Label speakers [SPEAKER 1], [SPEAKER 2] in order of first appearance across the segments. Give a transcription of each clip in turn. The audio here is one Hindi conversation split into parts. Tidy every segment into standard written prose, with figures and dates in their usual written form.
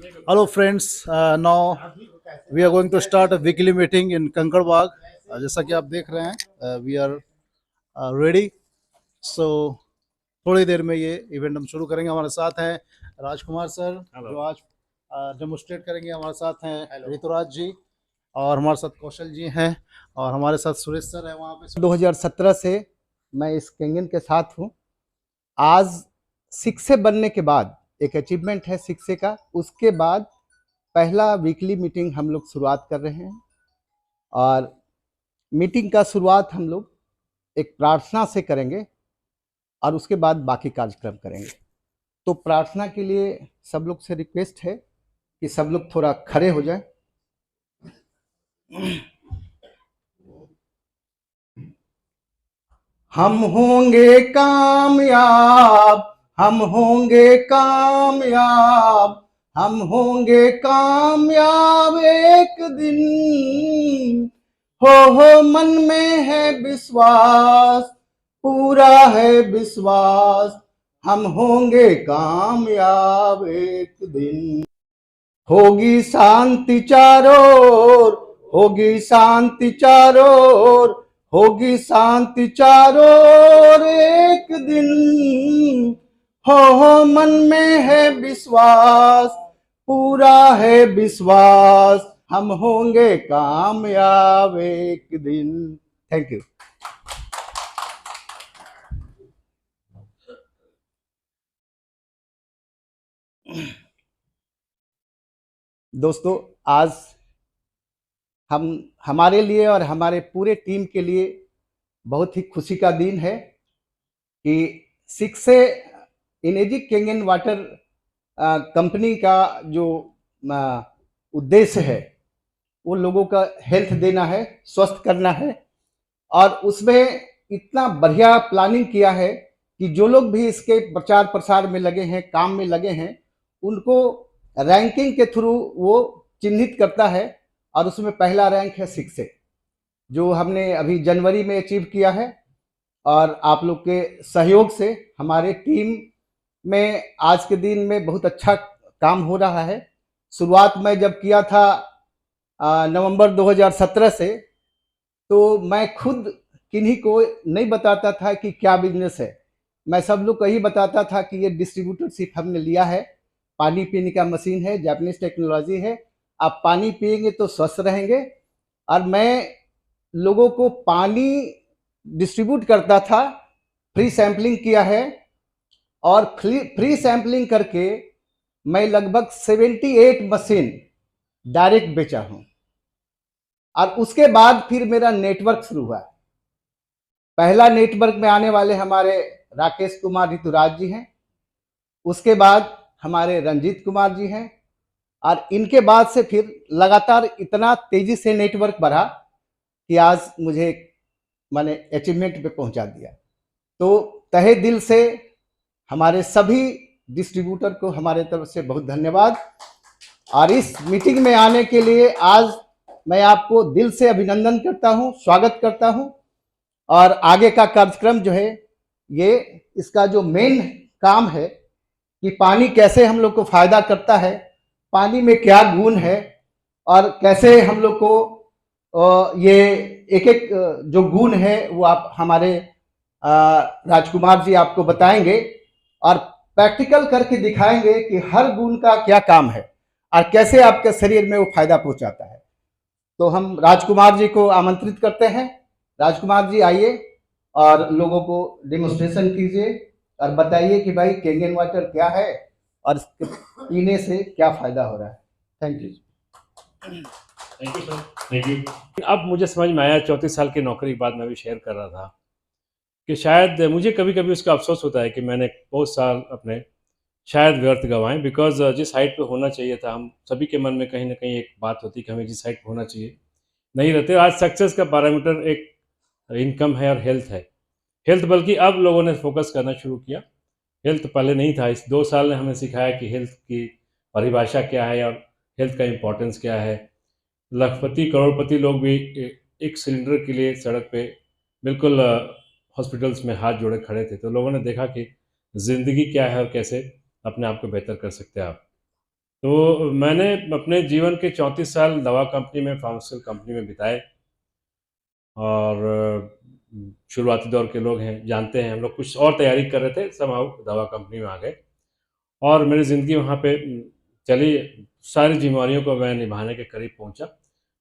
[SPEAKER 1] Hello friends, now we are going to start a weekly meeting in Kankad Bagh. जैसा कि आप देख रहे हैं वी आर रेडी. सो थोड़ी देर में ये इवेंट हम शुरू करेंगे. हमारे साथ हैं राजकुमार सर जो आज डेमोस्ट्रेट करेंगे. हमारे साथ हैं ऋतुराज जी और हमारे साथ कौशल जी हैं और हमारे साथ सुरेश सर हैं वहाँ पे.
[SPEAKER 2] 2017 से मैं इस केंगन के साथ हूँ. आज शिक्षे बनने के बाद एक अचीवमेंट है शिक्षे का. उसके बाद पहला वीकली मीटिंग हम लोग शुरुआत कर रहे हैं और मीटिंग का शुरुआत हम लोग एक प्रार्थना से करेंगे और उसके बाद बाकी कार्यक्रम करेंगे. तो प्रार्थना के लिए सब लोग से रिक्वेस्ट है कि सब लोग थोड़ा खड़े हो जाएं. हम होंगे कामयाब, हम होंगे कामयाब, हम होंगे कामयाब एक दिन. हो मन में है विश्वास, पूरा है विश्वास, हम होंगे कामयाब एक दिन. होगी शांति चारों ओर, होगी शांति चारों ओर, होगी शांति चारों ओर एक दिन. हो मन में है विश्वास, पूरा है विश्वास, हम होंगे कामयाब एक दिन. Thank you. दोस्तों, आज हम हमारे लिए और हमारे पूरे टीम के लिए बहुत ही खुशी का दिन है कि शिक्षे इनेजिक केंगन वाटर कंपनी का जो उद्देश्य है वो लोगों का हेल्थ देना है, स्वस्थ करना है. और उसमें इतना बढ़िया प्लानिंग किया है कि जो लोग भी इसके प्रचार प्रसार में लगे हैं, काम में लगे हैं, उनको रैंकिंग के थ्रू वो चिन्हित करता है और उसमें पहला रैंक है शिक्षे, जो हमने अभी जनवरी में अचीव किया है. और आप लोग के सहयोग से हमारे टीम में आज के दिन में बहुत अच्छा काम हो रहा है. शुरुआत मैं जब किया था नवंबर 2017 से, तो मैं खुद किन्हीं को नहीं बताता था कि क्या बिजनेस है. मैं सब लोग को यही बताता था कि ये डिस्ट्रीब्यूटरशिप हमने लिया है, पानी पीने का मशीन है, जापानीज टेक्नोलॉजी है, आप पानी पिएंगे तो स्वस्थ रहेंगे. और मैं लोगों को पानी डिस्ट्रीब्यूट करता था. फ्री सैम्पलिंग किया है और फ्री सैम्पलिंग करके मैं लगभग 78 मशीन डायरेक्ट बेचा हूं. और उसके बाद फिर मेरा नेटवर्क शुरू हुआ. पहला नेटवर्क में आने वाले हमारे राकेश कुमार ऋतुराज जी हैं, उसके बाद हमारे रंजीत कुमार जी हैं, और इनके बाद से फिर लगातार इतना तेजी से नेटवर्क बढ़ा कि आज मुझे मैंने अचीवमेंट पे पहुंचा दिया. तो तहे दिल से हमारे सभी डिस्ट्रीब्यूटर को हमारे तरफ से बहुत धन्यवाद. और इस मीटिंग में आने के लिए आज मैं आपको दिल से अभिनंदन करता हूं, स्वागत करता हूं. और आगे का कार्यक्रम जो है, ये इसका जो मेन काम है कि पानी कैसे हम लोग को फायदा करता है, पानी में क्या गुण है, और कैसे हम लोग को ये एक एक जो गुण है वो आप हमारे राजकुमार जी आपको बताएंगे और प्रैक्टिकल करके दिखाएंगे कि हर गुण का क्या काम है और कैसे आपके शरीर में वो फायदा पहुंचाता है. तो हम राजकुमार जी को आमंत्रित करते हैं. राजकुमार जी आइए और लोगों को डेमोन्स्ट्रेशन कीजिए और बताइए कि भाई केंगन वाटर क्या है और इसके पीने से क्या फायदा हो रहा है. Thank you.
[SPEAKER 3] Thank you sir. Thank you. अब मुझे समझ में आया 34 साल की नौकरी के बाद मैं भी शेयर कर रहा था कि शायद मुझे कभी कभी उसका अफसोस होता है कि मैंने बहुत साल अपने शायद व्यर्थ गंवाए. बिकॉज जिस हाइट पे होना चाहिए था, हम सभी के मन में कहीं ना कहीं एक बात होती कि हमें जिस हाइट पे होना चाहिए नहीं रहते. आज सक्सेस का पैरामीटर एक इनकम है और हेल्थ है. हेल्थ बल्कि अब लोगों ने फोकस करना शुरू किया. हेल्थ पहले नहीं था. इस 2 साल ने हमें सिखाया कि हेल्थ की परिभाषा क्या है और हेल्थ का इम्पोर्टेंस क्या है. लखपति करोड़पति लोग भी एक सिलेंडर के लिए सड़क पे बिल्कुल हॉस्पिटल्स में हाथ जोड़े खड़े थे. तो लोगों ने देखा कि ज़िंदगी क्या है और कैसे अपने आप को बेहतर कर सकते हैं आप. तो मैंने अपने जीवन के 34 साल दवा कंपनी में, फार्मास्यूटिकल कंपनी में बिताए। और शुरुआती दौर के लोग हैं, जानते हैं, हम लोग कुछ और तैयारी कर रहे थे, समहाउ दवा कंपनी में आ गए और मेरी ज़िंदगी वहाँ पे चली। सारी ज़िम्मेवारियों को मैं निभाने के करीब पहुँचा।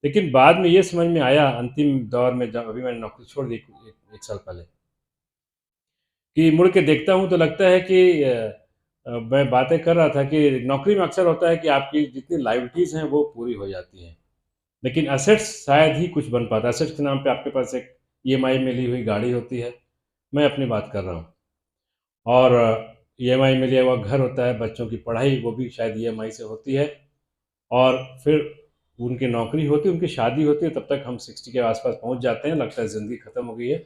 [SPEAKER 3] लेकिन बाद में ये समझ में आया अंतिम दौर में, जब अभी मैंने नौकरी छोड़ दी 1 साल पहले, कि मुड़ के देखता हूँ तो लगता है कि मैं बातें कर रहा था कि नौकरी में अक्सर होता है कि आपकी जितनी लायबिलिटीज़ हैं वो पूरी हो जाती हैं। लेकिन एसेट्स शायद ही कुछ बन पाता है। एसेट्स के नाम पे आपके पास एक ईएमआई में ली हुई गाड़ी होती है, मैं अपनी बात कर रहा हूँ। और ईएमआई में लिया हुआ घर होता है, बच्चों की पढ़ाई वो भी शायद ईएमआई से होती है। और फिर उनकी नौकरी होती है, उनकी शादी होती है, तब तक हम 60 के आस-पास पहुँच जाते हैं, लगता है ज़िंदगी ख़त्म हो गई है।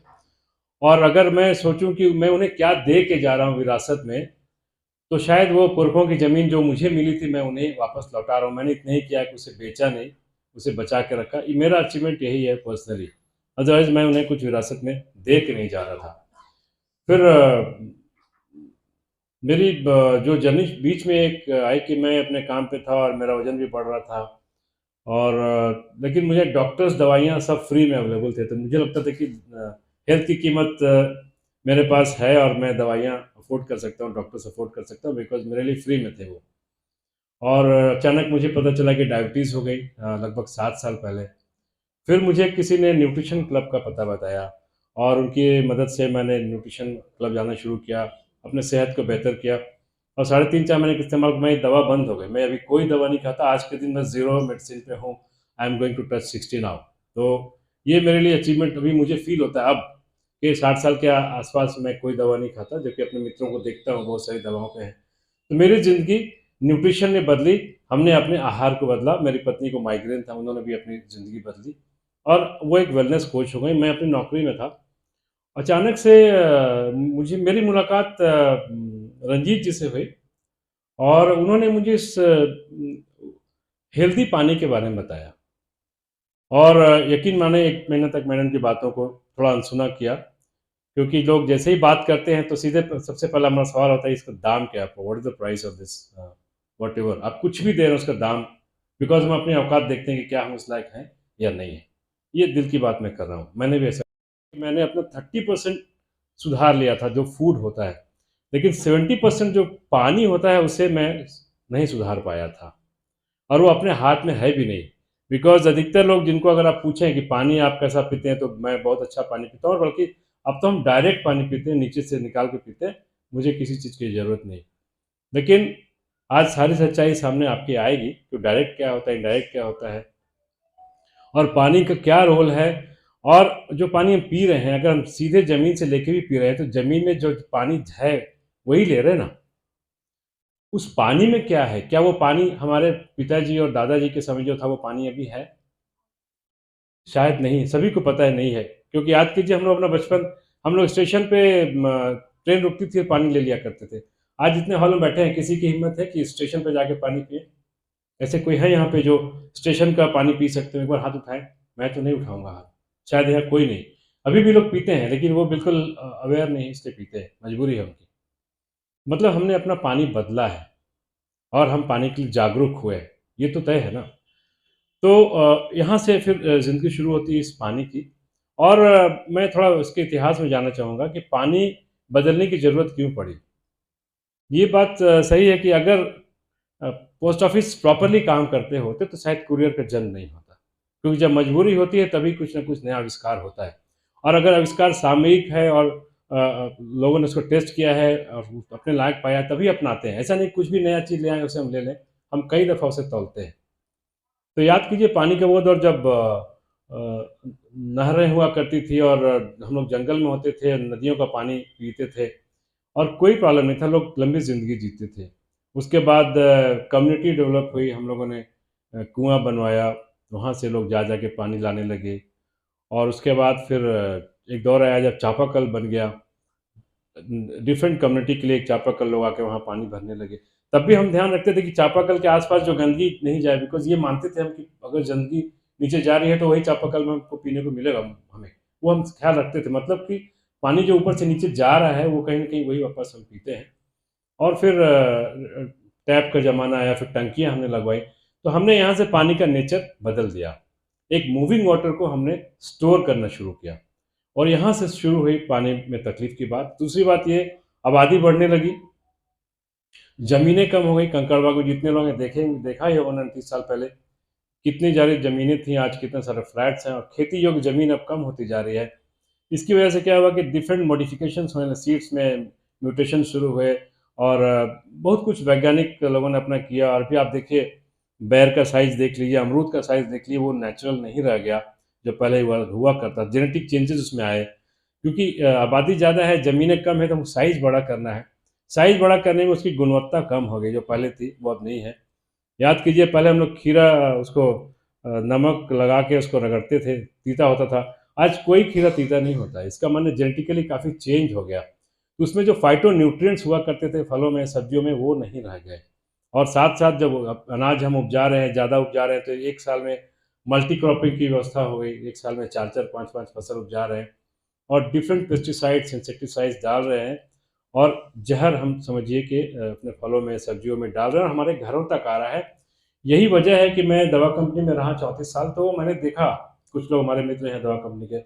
[SPEAKER 3] और अगर मैं सोचूँ कि मैं उन्हें क्या दे के जा रहा हूँ विरासत में, तो शायद वो पुरखों की ज़मीन जो मुझे मिली थी, मैं उन्हें वापस लौटा रहा हूँ। मैंने इतना ही किया कि उसे बेचा नहीं, उसे बचा के रखा। ये मेरा अचीवमेंट यही है पर्सनली। अदरवाइज़ मैं उन्हें कुछ विरासत में दे के नहीं जा रहा था। फिर मेरी जो जर्नी बीच में एक आई कि मैं अपने काम पे था और मेरा वज़न भी बढ़ रहा था। और लेकिन मुझे डॉक्टर्स, दवाइयाँ सब फ्री में अवेलेबल थे, तो मुझे लगता था कि हेल्थ की कीमत मेरे पास है और मैं दवाइयाँ अफ़ोर्ड कर सकता हूँ, डॉक्टर्स अफ़ोर्ड कर सकता हूँ, बिकॉज़ मेरे लिए फ्री में थे वो। और अचानक मुझे पता चला कि डायबिटीज़ हो गई, लगभग 7 साल पहले। फिर मुझे किसी ने न्यूट्रिशन क्लब का पता बताया और उनकी मदद से मैंने न्यूट्रिशन क्लब जाना शुरू किया, अपने सेहत को बेहतर किया। और साढ़े 3-4 महीने के इस्तेमाल में दवा बंद हो गई। मैं अभी कोई दवा नहीं खाता, आज के दिन मैं ज़ीरो मेडिसिन पे हूँ। I am going to touch 60 now. तो ये मेरे लिए अचीवमेंट अभी मुझे फ़ील होता है अब कि 60 साल के आस-पास मैं कोई दवा नहीं खाता, जबकि अपने मित्रों को देखता हूँ बहुत सारी दवाओं पे हैं। तो मेरी ज़िंदगी न्यूट्रिशन ने बदली, हमने अपने आहार को बदला, मेरी पत्नी को माइग्रेन था, उन्होंने भी अपनी ज़िंदगी बदली और वो एक वेलनेस कोच हो गई। मैं अपनी नौकरी में था, अचानक से मुझे मेरी मुलाकात रंजीत जी से हुई और उन्होंने मुझे इस हेल्दी पानी के बारे में बताया। और यकीन माने 1 महीने तक मैंने उनकी बातों को थोड़ा अनसुना किया, क्योंकि लोग जैसे ही बात करते हैं तो सीधे सबसे पहला हमारा सवाल होता है, इसका दाम क्या है आपका? What is the price of this? Whatever आप कुछ भी दे रहे हो उसका दाम, बिकॉज़ हम अपनी औकात देखते हैं कि क्या हम उस लायक हैं या नहीं है। ये दिल की बात मैं कर रहा हूँ। मैंने भी ऐसा, मैंने अपना 30% सुधार लिया था जो फूड होता है, लेकिन 70% जो पानी होता है उसे मैं नहीं सुधार पाया था और वो अपने हाथ में है भी नहीं। बिकॉज़ अधिकतर लोग जिनको अगर आप पूछें कि पानी आप कैसा पीते हैं, तो मैं बहुत अच्छा पानी पीता हूँ और बल्कि अब तो हम डायरेक्ट पानी पीते हैं, नीचे से निकाल के पीते हैं, मुझे किसी चीज़ की ज़रूरत नहीं। लेकिन आज सारी सच्चाई सामने आपकी आएगी कि डायरेक्ट क्या होता है, इनडायरेक्ट क्या होता है और पानी का क्या रोल है। और जो पानी हम पी रहे हैं, अगर हम सीधे ज़मीन से लेके भी पी रहे हैं, तो ज़मीन में जो पानी है, वही ले रहे हैं ना। उस पानी में क्या है? क्या वो पानी हमारे पिताजी और दादाजी के समय जो था, वो पानी अभी है? शायद नहीं, सभी को पता है नहीं है। क्योंकि याद कीजिए हम लोग अपना बचपन, हम लोग स्टेशन पे ट्रेन रुकती थी और पानी ले लिया करते थे। आज जितने हॉल में बैठे हैं, किसी की हिम्मत है कि स्टेशन पे जाके पानी पिए? ऐसे कोई है यहाँ पे जो स्टेशन का पानी पी सकते हो? एक बार हाथ उठाएँ। मैं तो नहीं उठाऊँगा हाथ। शायद यहाँ कोई नहीं। अभी भी लोग पीते हैं, लेकिन वो बिल्कुल अवेयर नहीं, इसलिए पीते हैं, मजबूरी है उनकी। मतलब हमने अपना पानी बदला है और हम पानी के लिए जागरूक हुए हैं, ये तो तय है ना। तो यहाँ से फिर ज़िंदगी शुरू होती है इस पानी की। और मैं थोड़ा उसके इतिहास में जानना चाहूँगा कि पानी बदलने की ज़रूरत क्यों पड़ी? ये बात सही है कि अगर पोस्ट ऑफ़िस प्रॉपर्ली काम करते होते तो शायद कुरियर का जन्म नहीं होता। क्योंकि जब मजबूरी होती है तभी कुछ न कुछ नया आविष्कार होता है। और अगर आविष्कार सामयिक है और लोगों ने उसको टेस्ट किया है और अपने लायक पाया है, तभी अपनाते हैं। ऐसा नहीं कुछ भी नया चीज़ ले आएँ उसे हम ले लें, हम कई दफ़ा उसे तौलते हैं। तो याद कीजिए पानी का वो दौर जब नहरें हुआ करती थी और हम लोग जंगल में होते थे, नदियों का पानी पीते थे और कोई प्रॉब्लम नहीं था, लोग लंबी ज़िंदगी जीते थे। उसके बाद कम्युनिटी डेवलप हुई, हम लोगों ने कुआँ बनवाया, वहाँ से लोग जा के पानी लाने लगे। और उसके बाद फिर एक दौर आया जब चापाकल बन गया। डिफरेंट कम्युनिटी के लिए एक चापाकल लोग आके वहाँ पानी भरने लगे। तब भी हम ध्यान रखते थे कि चापाकल के आस-पास जो गंदगी नहीं जाए, बिकॉज़ ये मानते थे हम कि अगर गंदगी नीचे जा रही है तो वही चापाकल में हमको पीने को मिलेगा हमें। वो हम ख़्याल रखते थे, मतलब कि पानी जो ऊपर से नीचे जा रहा है वो कहीं न कहीं वही वापस हम पीते हैं। और फिर टैप का ज़माना आया, फिर टंकियाँ हमने लगवाई, तो हमने यहाँ से पानी का नेचर बदल दिया। एक मूविंग वाटर को हमने स्टोर करना शुरू किया और यहाँ से शुरू हुई पानी में तकलीफ की बात। दूसरी बात ये, आबादी बढ़ने लगी, ज़मीनें कम हो गई। कंकड़बाग में जितने लोग हैं देखा ही होगा 29 साल पहले कितनी सारी ज़मीनें थी, आज कितने सारे फ्लैट्स हैं और खेती योग्य ज़मीन अब कम होती जा रही है। इसकी वजह से क्या हुआ कि डिफरेंट मॉडिफिकेशंस हुए, सीड्स में म्यूटेशन शुरू हुए और बहुत कुछ वैज्ञानिक लोगों ने अपना किया। और भी आप देखिए, बेर का साइज़ देख लीजिए, अमरूद का साइज़ देख लीजिए, वो नेचुरल नहीं रह गया जो पहले हुआ करता। जेनेटिक चेंजेस उसमें आए क्योंकि आबादी ज़्यादा है, ज़मीनें कम है, तो साइज़ बड़ा करना है। साइज़ बड़ा करने में उसकी गुणवत्ता कम हो गई, जो पहले थी वो अब नहीं है। याद कीजिए, पहले हम लोग खीरा उसको नमक लगा के उसको रगड़ते थे, तीता होता था। आज कोई खीरा तीता नहीं होता है, इसका माने जेनेटिकली काफ़ी चेंज हो गया। तो उसमें जो फाइटो न्यूट्रिएंट्स हुआ करते थे फलों में, सब्जियों में, वो नहीं रह गए। और साथ-साथ जब अनाज हम उपजा रहे हैं, ज़्यादा उपजा रहे हैं, तो एक साल में मल्टी क्रॉपिंग की व्यवस्था हो गई। एक साल में 4-4, 5-5 फसल उपजा रहे हैं और डिफरेंट पेस्टिसाइड्स, इंसेक्टिसाइड्स डाल रहे हैं और ज़हर हम समझिए कि अपने फलों में, सब्जियों में डाल रहे हैं और हमारे घरों तक आ रहा है। यही वजह है कि मैं दवा कंपनी में रहा 34 साल, तो मैंने देखा, कुछ लोग हमारे मित्र हैं दवा कंपनी के,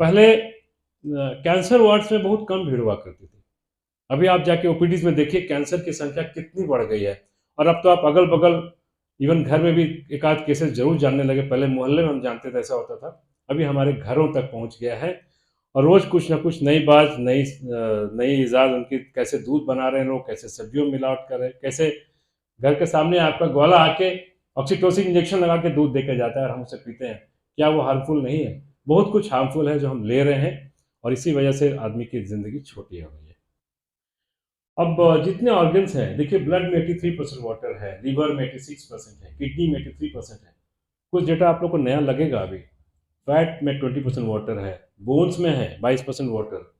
[SPEAKER 3] पहले कैंसर वार्ड्स में बहुत कम भीड़ हुआ करती थी। अभी आप जाके ओपीडीज़ में देखिए कैंसर की संख्या कितनी बढ़ गई है और अब तो आप अगल-बगल, इवन घर में भी एक आध केसेस ज़रूर जानने लगे। पहले मोहल्ले में हम जानते थे, ऐसा होता था। अभी हमारे घरों तक पहुँच गया है और रोज़ कुछ ना कुछ नई बात, नई इज़ाद उनकी, कैसे दूध बना रहे हैं लोग, कैसे सब्जियों में मिलावट कर रहे हैं, कैसे घर के सामने आपका ग्वाला आके ऑक्सीटोसिन इंजेक्शन लगा के दूध देके जाता है और हम उसे पीते हैं। क्या वो हार्मफुल नहीं है? बहुत कुछ हार्मफुल है जो हम ले रहे हैं और इसी वजह से आदमी की ज़िंदगी छोटी हो गई है। अब जितने ऑर्गन्स हैं, देखिए ब्लड में 83% वाटर है, लिवर में 86% है, किडनी में 83% है। कुछ डेटा आप लोग को नया लगेगा अभी। फैट में 20% वाटर है, बोन्स में है 22% वाटर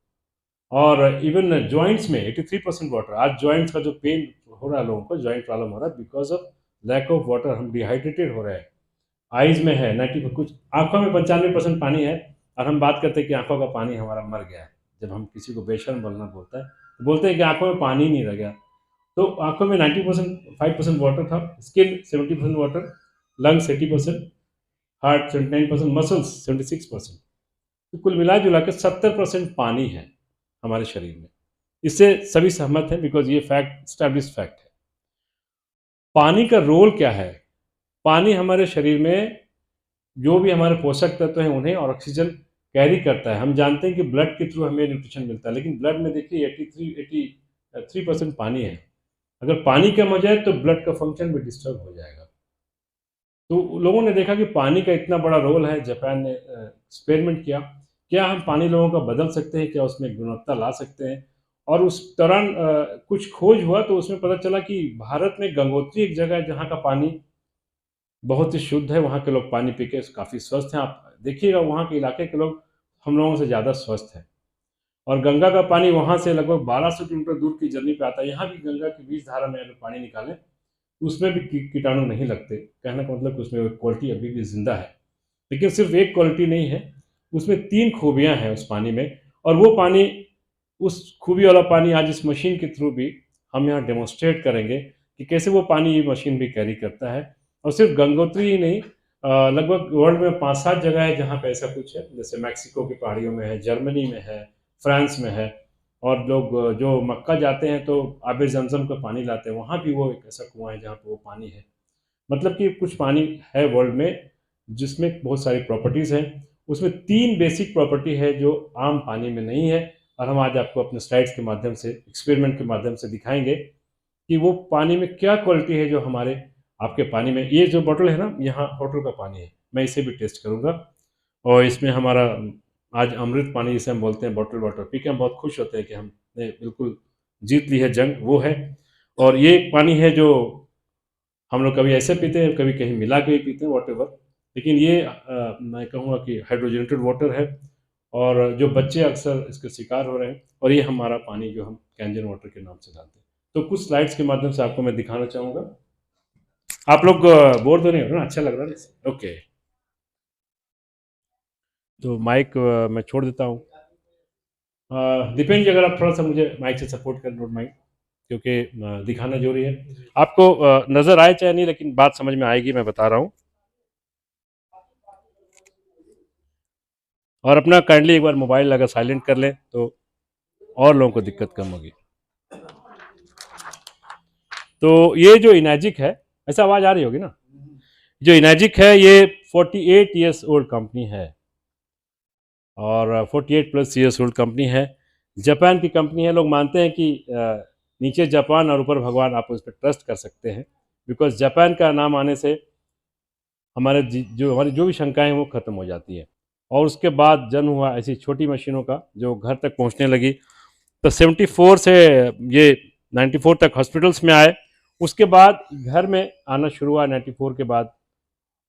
[SPEAKER 3] और इवन जॉइंट्स में 83% वाटर। आज जॉइंट्स का जो पेन हो रहा है लोगों को, जॉइंट प्रॉब्लम हो रहा है because of lack of water, हम डिहाइड्रेटेड हो रहे हैं। आईज़ में है 90, कुछ आँखों में 95% पानी है और हम बात करते हैं कि आँखों का पानी हमारा मर गया है। जब हम किसी को बेशर्म बोलना बोलता है, तो बोलते हैं कि आँखों में पानी नहीं रह गया। तो आँखों में 90%, 5% वाटर था, skin 70% water, lungs 80%, heart 79%, muscles 76%। तो कुल मिला-जुला के 70% पानी है हमारे शरीर में। इससे सभी सहमत हैं बिकॉज़ ये फैक्ट, एस्टैब्लिश्ड फैक्ट है। पानी का रोल क्या है? पानी हमारे शरीर में जो भी हमारे पोषक तत्व हैं उन्हें और ऑक्सीजन कैरी करता है। हम जानते हैं कि ब्लड के थ्रू हमें न्यूट्रिशन मिलता है, लेकिन ब्लड में देखिए 83% पानी है। अगर पानी कम हो जाए तो ब्लड का फंक्शन भी डिस्टर्ब हो जाएगा। तो लोगों ने देखा कि पानी का इतना बड़ा रोल है, जापान ने एक्सपेरिमेंट किया, क्या हम पानी लोगों का बदल सकते हैं, क्या उसमें गुणवत्ता ला सकते हैं? और उस दौरान कुछ खोज हुआ तो उसमें पता चला कि भारत में गंगोत्री एक जगह है जहाँ का पानी बहुत ही शुद्ध है, वहाँ के लोग पानी पी के काफ़ी स्वस्थ हैं। आप देखिएगा वहाँ के इलाके के लोग हम लोगों से ज़्यादा स्वस्थ हैं। और गंगा का पानी वहाँ से लगभग 1200 किलोमीटर दूर की जर्नी पे आता है। यहाँ भी गंगा की बीज धारा में अगर पानी निकालें, उसमें भी कीटाणु नहीं लगते। कहने का मतलब कि उसमें क्वालिटी अभी भी ज़िंदा है। लेकिन सिर्फ़ एक क्वालिटी नहीं है, उसमें 3 खूबियाँ हैं उस पानी में और वो पानी, उस खूबी वाला पानी आज इस मशीन के थ्रू भी हम यहाँ डेमोंस्ट्रेट करेंगे कि कैसे वो पानी ये मशीन भी कैरी करता है। और सिर्फ़ गंगोत्री ही नहीं, लगभग वर्ल्ड में 5-7 जगह है जहाँ पे ऐसा कुछ है। जैसे मेक्सिको की पहाड़ियों में है, जर्मनी में है, फ्रांस में है और लोग जो मक्का जाते हैं तो आबे ज़मज़म का पानी लाते हैं, वहाँ भी वो एक ऐसा कुआँ है जहाँ पे वो पानी है। मतलब कि कुछ पानी है वर्ल्ड में जिसमें बहुत सारी प्रॉपर्टीज़ हैं। उसमें 3 बेसिक प्रॉपर्टी है जो आम पानी में नहीं है और हम आज आपको अपने स्लाइड्स के माध्यम से, एक्सपेरिमेंट के माध्यम से दिखाएँगे कि वो पानी में क्या क्वालिटी है जो हमारे आपके पानी में, ये जो बॉटल है ना, यहाँ होटल का पानी है, मैं इसे भी टेस्ट करूँगा और इसमें हमारा आज अमृत पानी जिसे हम बोलते हैं बॉटल वाटर पी के हम बहुत खुश होते हैं कि हमने बिल्कुल जीत ली है जंग, वो है। और ये पानी है जो हम लोग कभी ऐसे पीते हैं, कभी कहीं मिला के भी पीते हैं, व्हाटएवर। लेकिन ये मैं कहूँगा कि हाइड्रोजनेटेड वाटर है और जो बच्चे अक्सर इसके शिकार हो रहे हैं और ये हमारा पानी जो हम कैंजन वाटर के नाम से डालते हैं। तो कुछ स्लाइड्स के माध्यम से आपको मैं दिखाना चाहूँगा। आप लोग बोर तो नहीं हो रहे ना? अच्छा लग रहा है ना? ओके, तो माइक मैं छोड़ देता हूँ। दीपेन जी, अगर आप थोड़ा सा मुझे माइक से सपोर्ट करें, डोंट माइंड। क्योंकि दिखाना जरूरी है। आपको नज़र आए चाहे नहीं, लेकिन बात समझ में आएगी, मैं बता रहा हूँ। और अपना काइंडली एक बार मोबाइल अगर साइलेंट कर लें तो और लोगों को दिक्कत कम होगी। तो ये जो इनर्जिक है, ऐसा आवाज़ आ रही होगी ना, जो इनर्जिक है ये 48 ईयर्स ओल्ड कंपनी है, और 48 प्लस ईयर्स ओल्ड कंपनी है। जापान की कंपनी है। लोग मानते हैं कि नीचे जापान और ऊपर भगवान, आप उस पर ट्रस्ट कर सकते हैं, बिकॉज जापान का नाम आने से हमारे हमारी जो भी शंकाएं हैं वो खत्म हो जाती है। और उसके बाद जन्म हुआ ऐसी छोटी मशीनों का जो घर तक पहुंचने लगी। तो 74 से ये 94 तक हॉस्पिटल्स में आए। उसके बाद घर में आना शुरू हुआ 94 के बाद,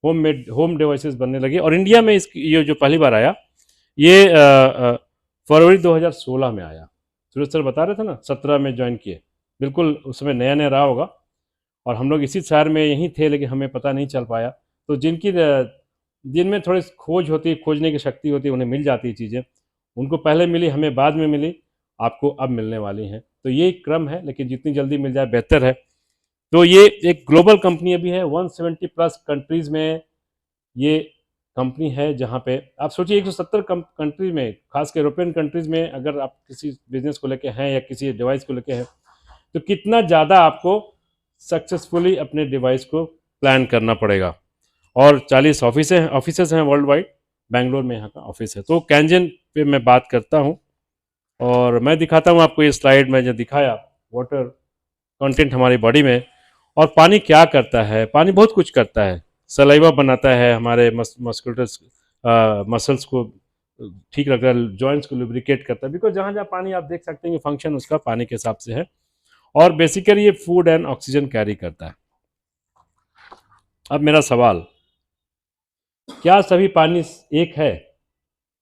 [SPEAKER 3] होम डिवाइसेस बनने लगे। और इंडिया में ये जो पहली बार आया ये फरवरी 2016 में आया। सूरज सर बता रहे थे ना 17 में ज्वाइन किए, बिल्कुल उस समय नया नया रहा होगा। और हम लोग इसी शहर में यहीं थे, लेकिन हमें पता नहीं चल पाया। तो जिनमें थोड़ी खोज होती है, खोजने की शक्ति होती है, उन्हें मिल जाती है चीज़ें। उनको पहले मिली, हमें बाद में मिली, आपको अब मिलने वाली हैं। तो ये एक क्रम है, लेकिन जितनी जल्दी मिल जाए बेहतर है। तो ये एक ग्लोबल कंपनी अभी है, 170 प्लस कंट्रीज़ में ये कंपनी है, जहाँ पे आप सोचिए 170 कंट्रीज में, खासकर यूरोपियन कंट्रीज में अगर आप किसी बिजनेस को लेके हैं या किसी डिवाइस को लेके हैं, तो कितना ज़्यादा आपको सक्सेसफुली अपने डिवाइस को प्लान करना पड़ेगा। और 40 ऑफिसेज हैं वर्ल्ड वाइड। बैंगलोर में यहाँ का ऑफिस है। तो कैंजन पे मैं बात करता हूँ और मैं दिखाता हूँ आपको ये स्लाइड में जो दिखाया, वाटर कंटेंट हमारी बॉडी में। और पानी क्या करता है? पानी बहुत कुछ करता है। सलाइवा बनाता है, हमारे मसल्स को ठीक रखता है, जॉइंट्स को लुब्रिकेट करता है, बिकॉज जहाँ जहाँ पानी आप देख सकते हैं कि फंक्शन उसका पानी के हिसाब से है। और बेसिकली ये फूड एंड ऑक्सीजन कैरी करता है। अब मेरा सवाल, क्या सभी पानी एक है?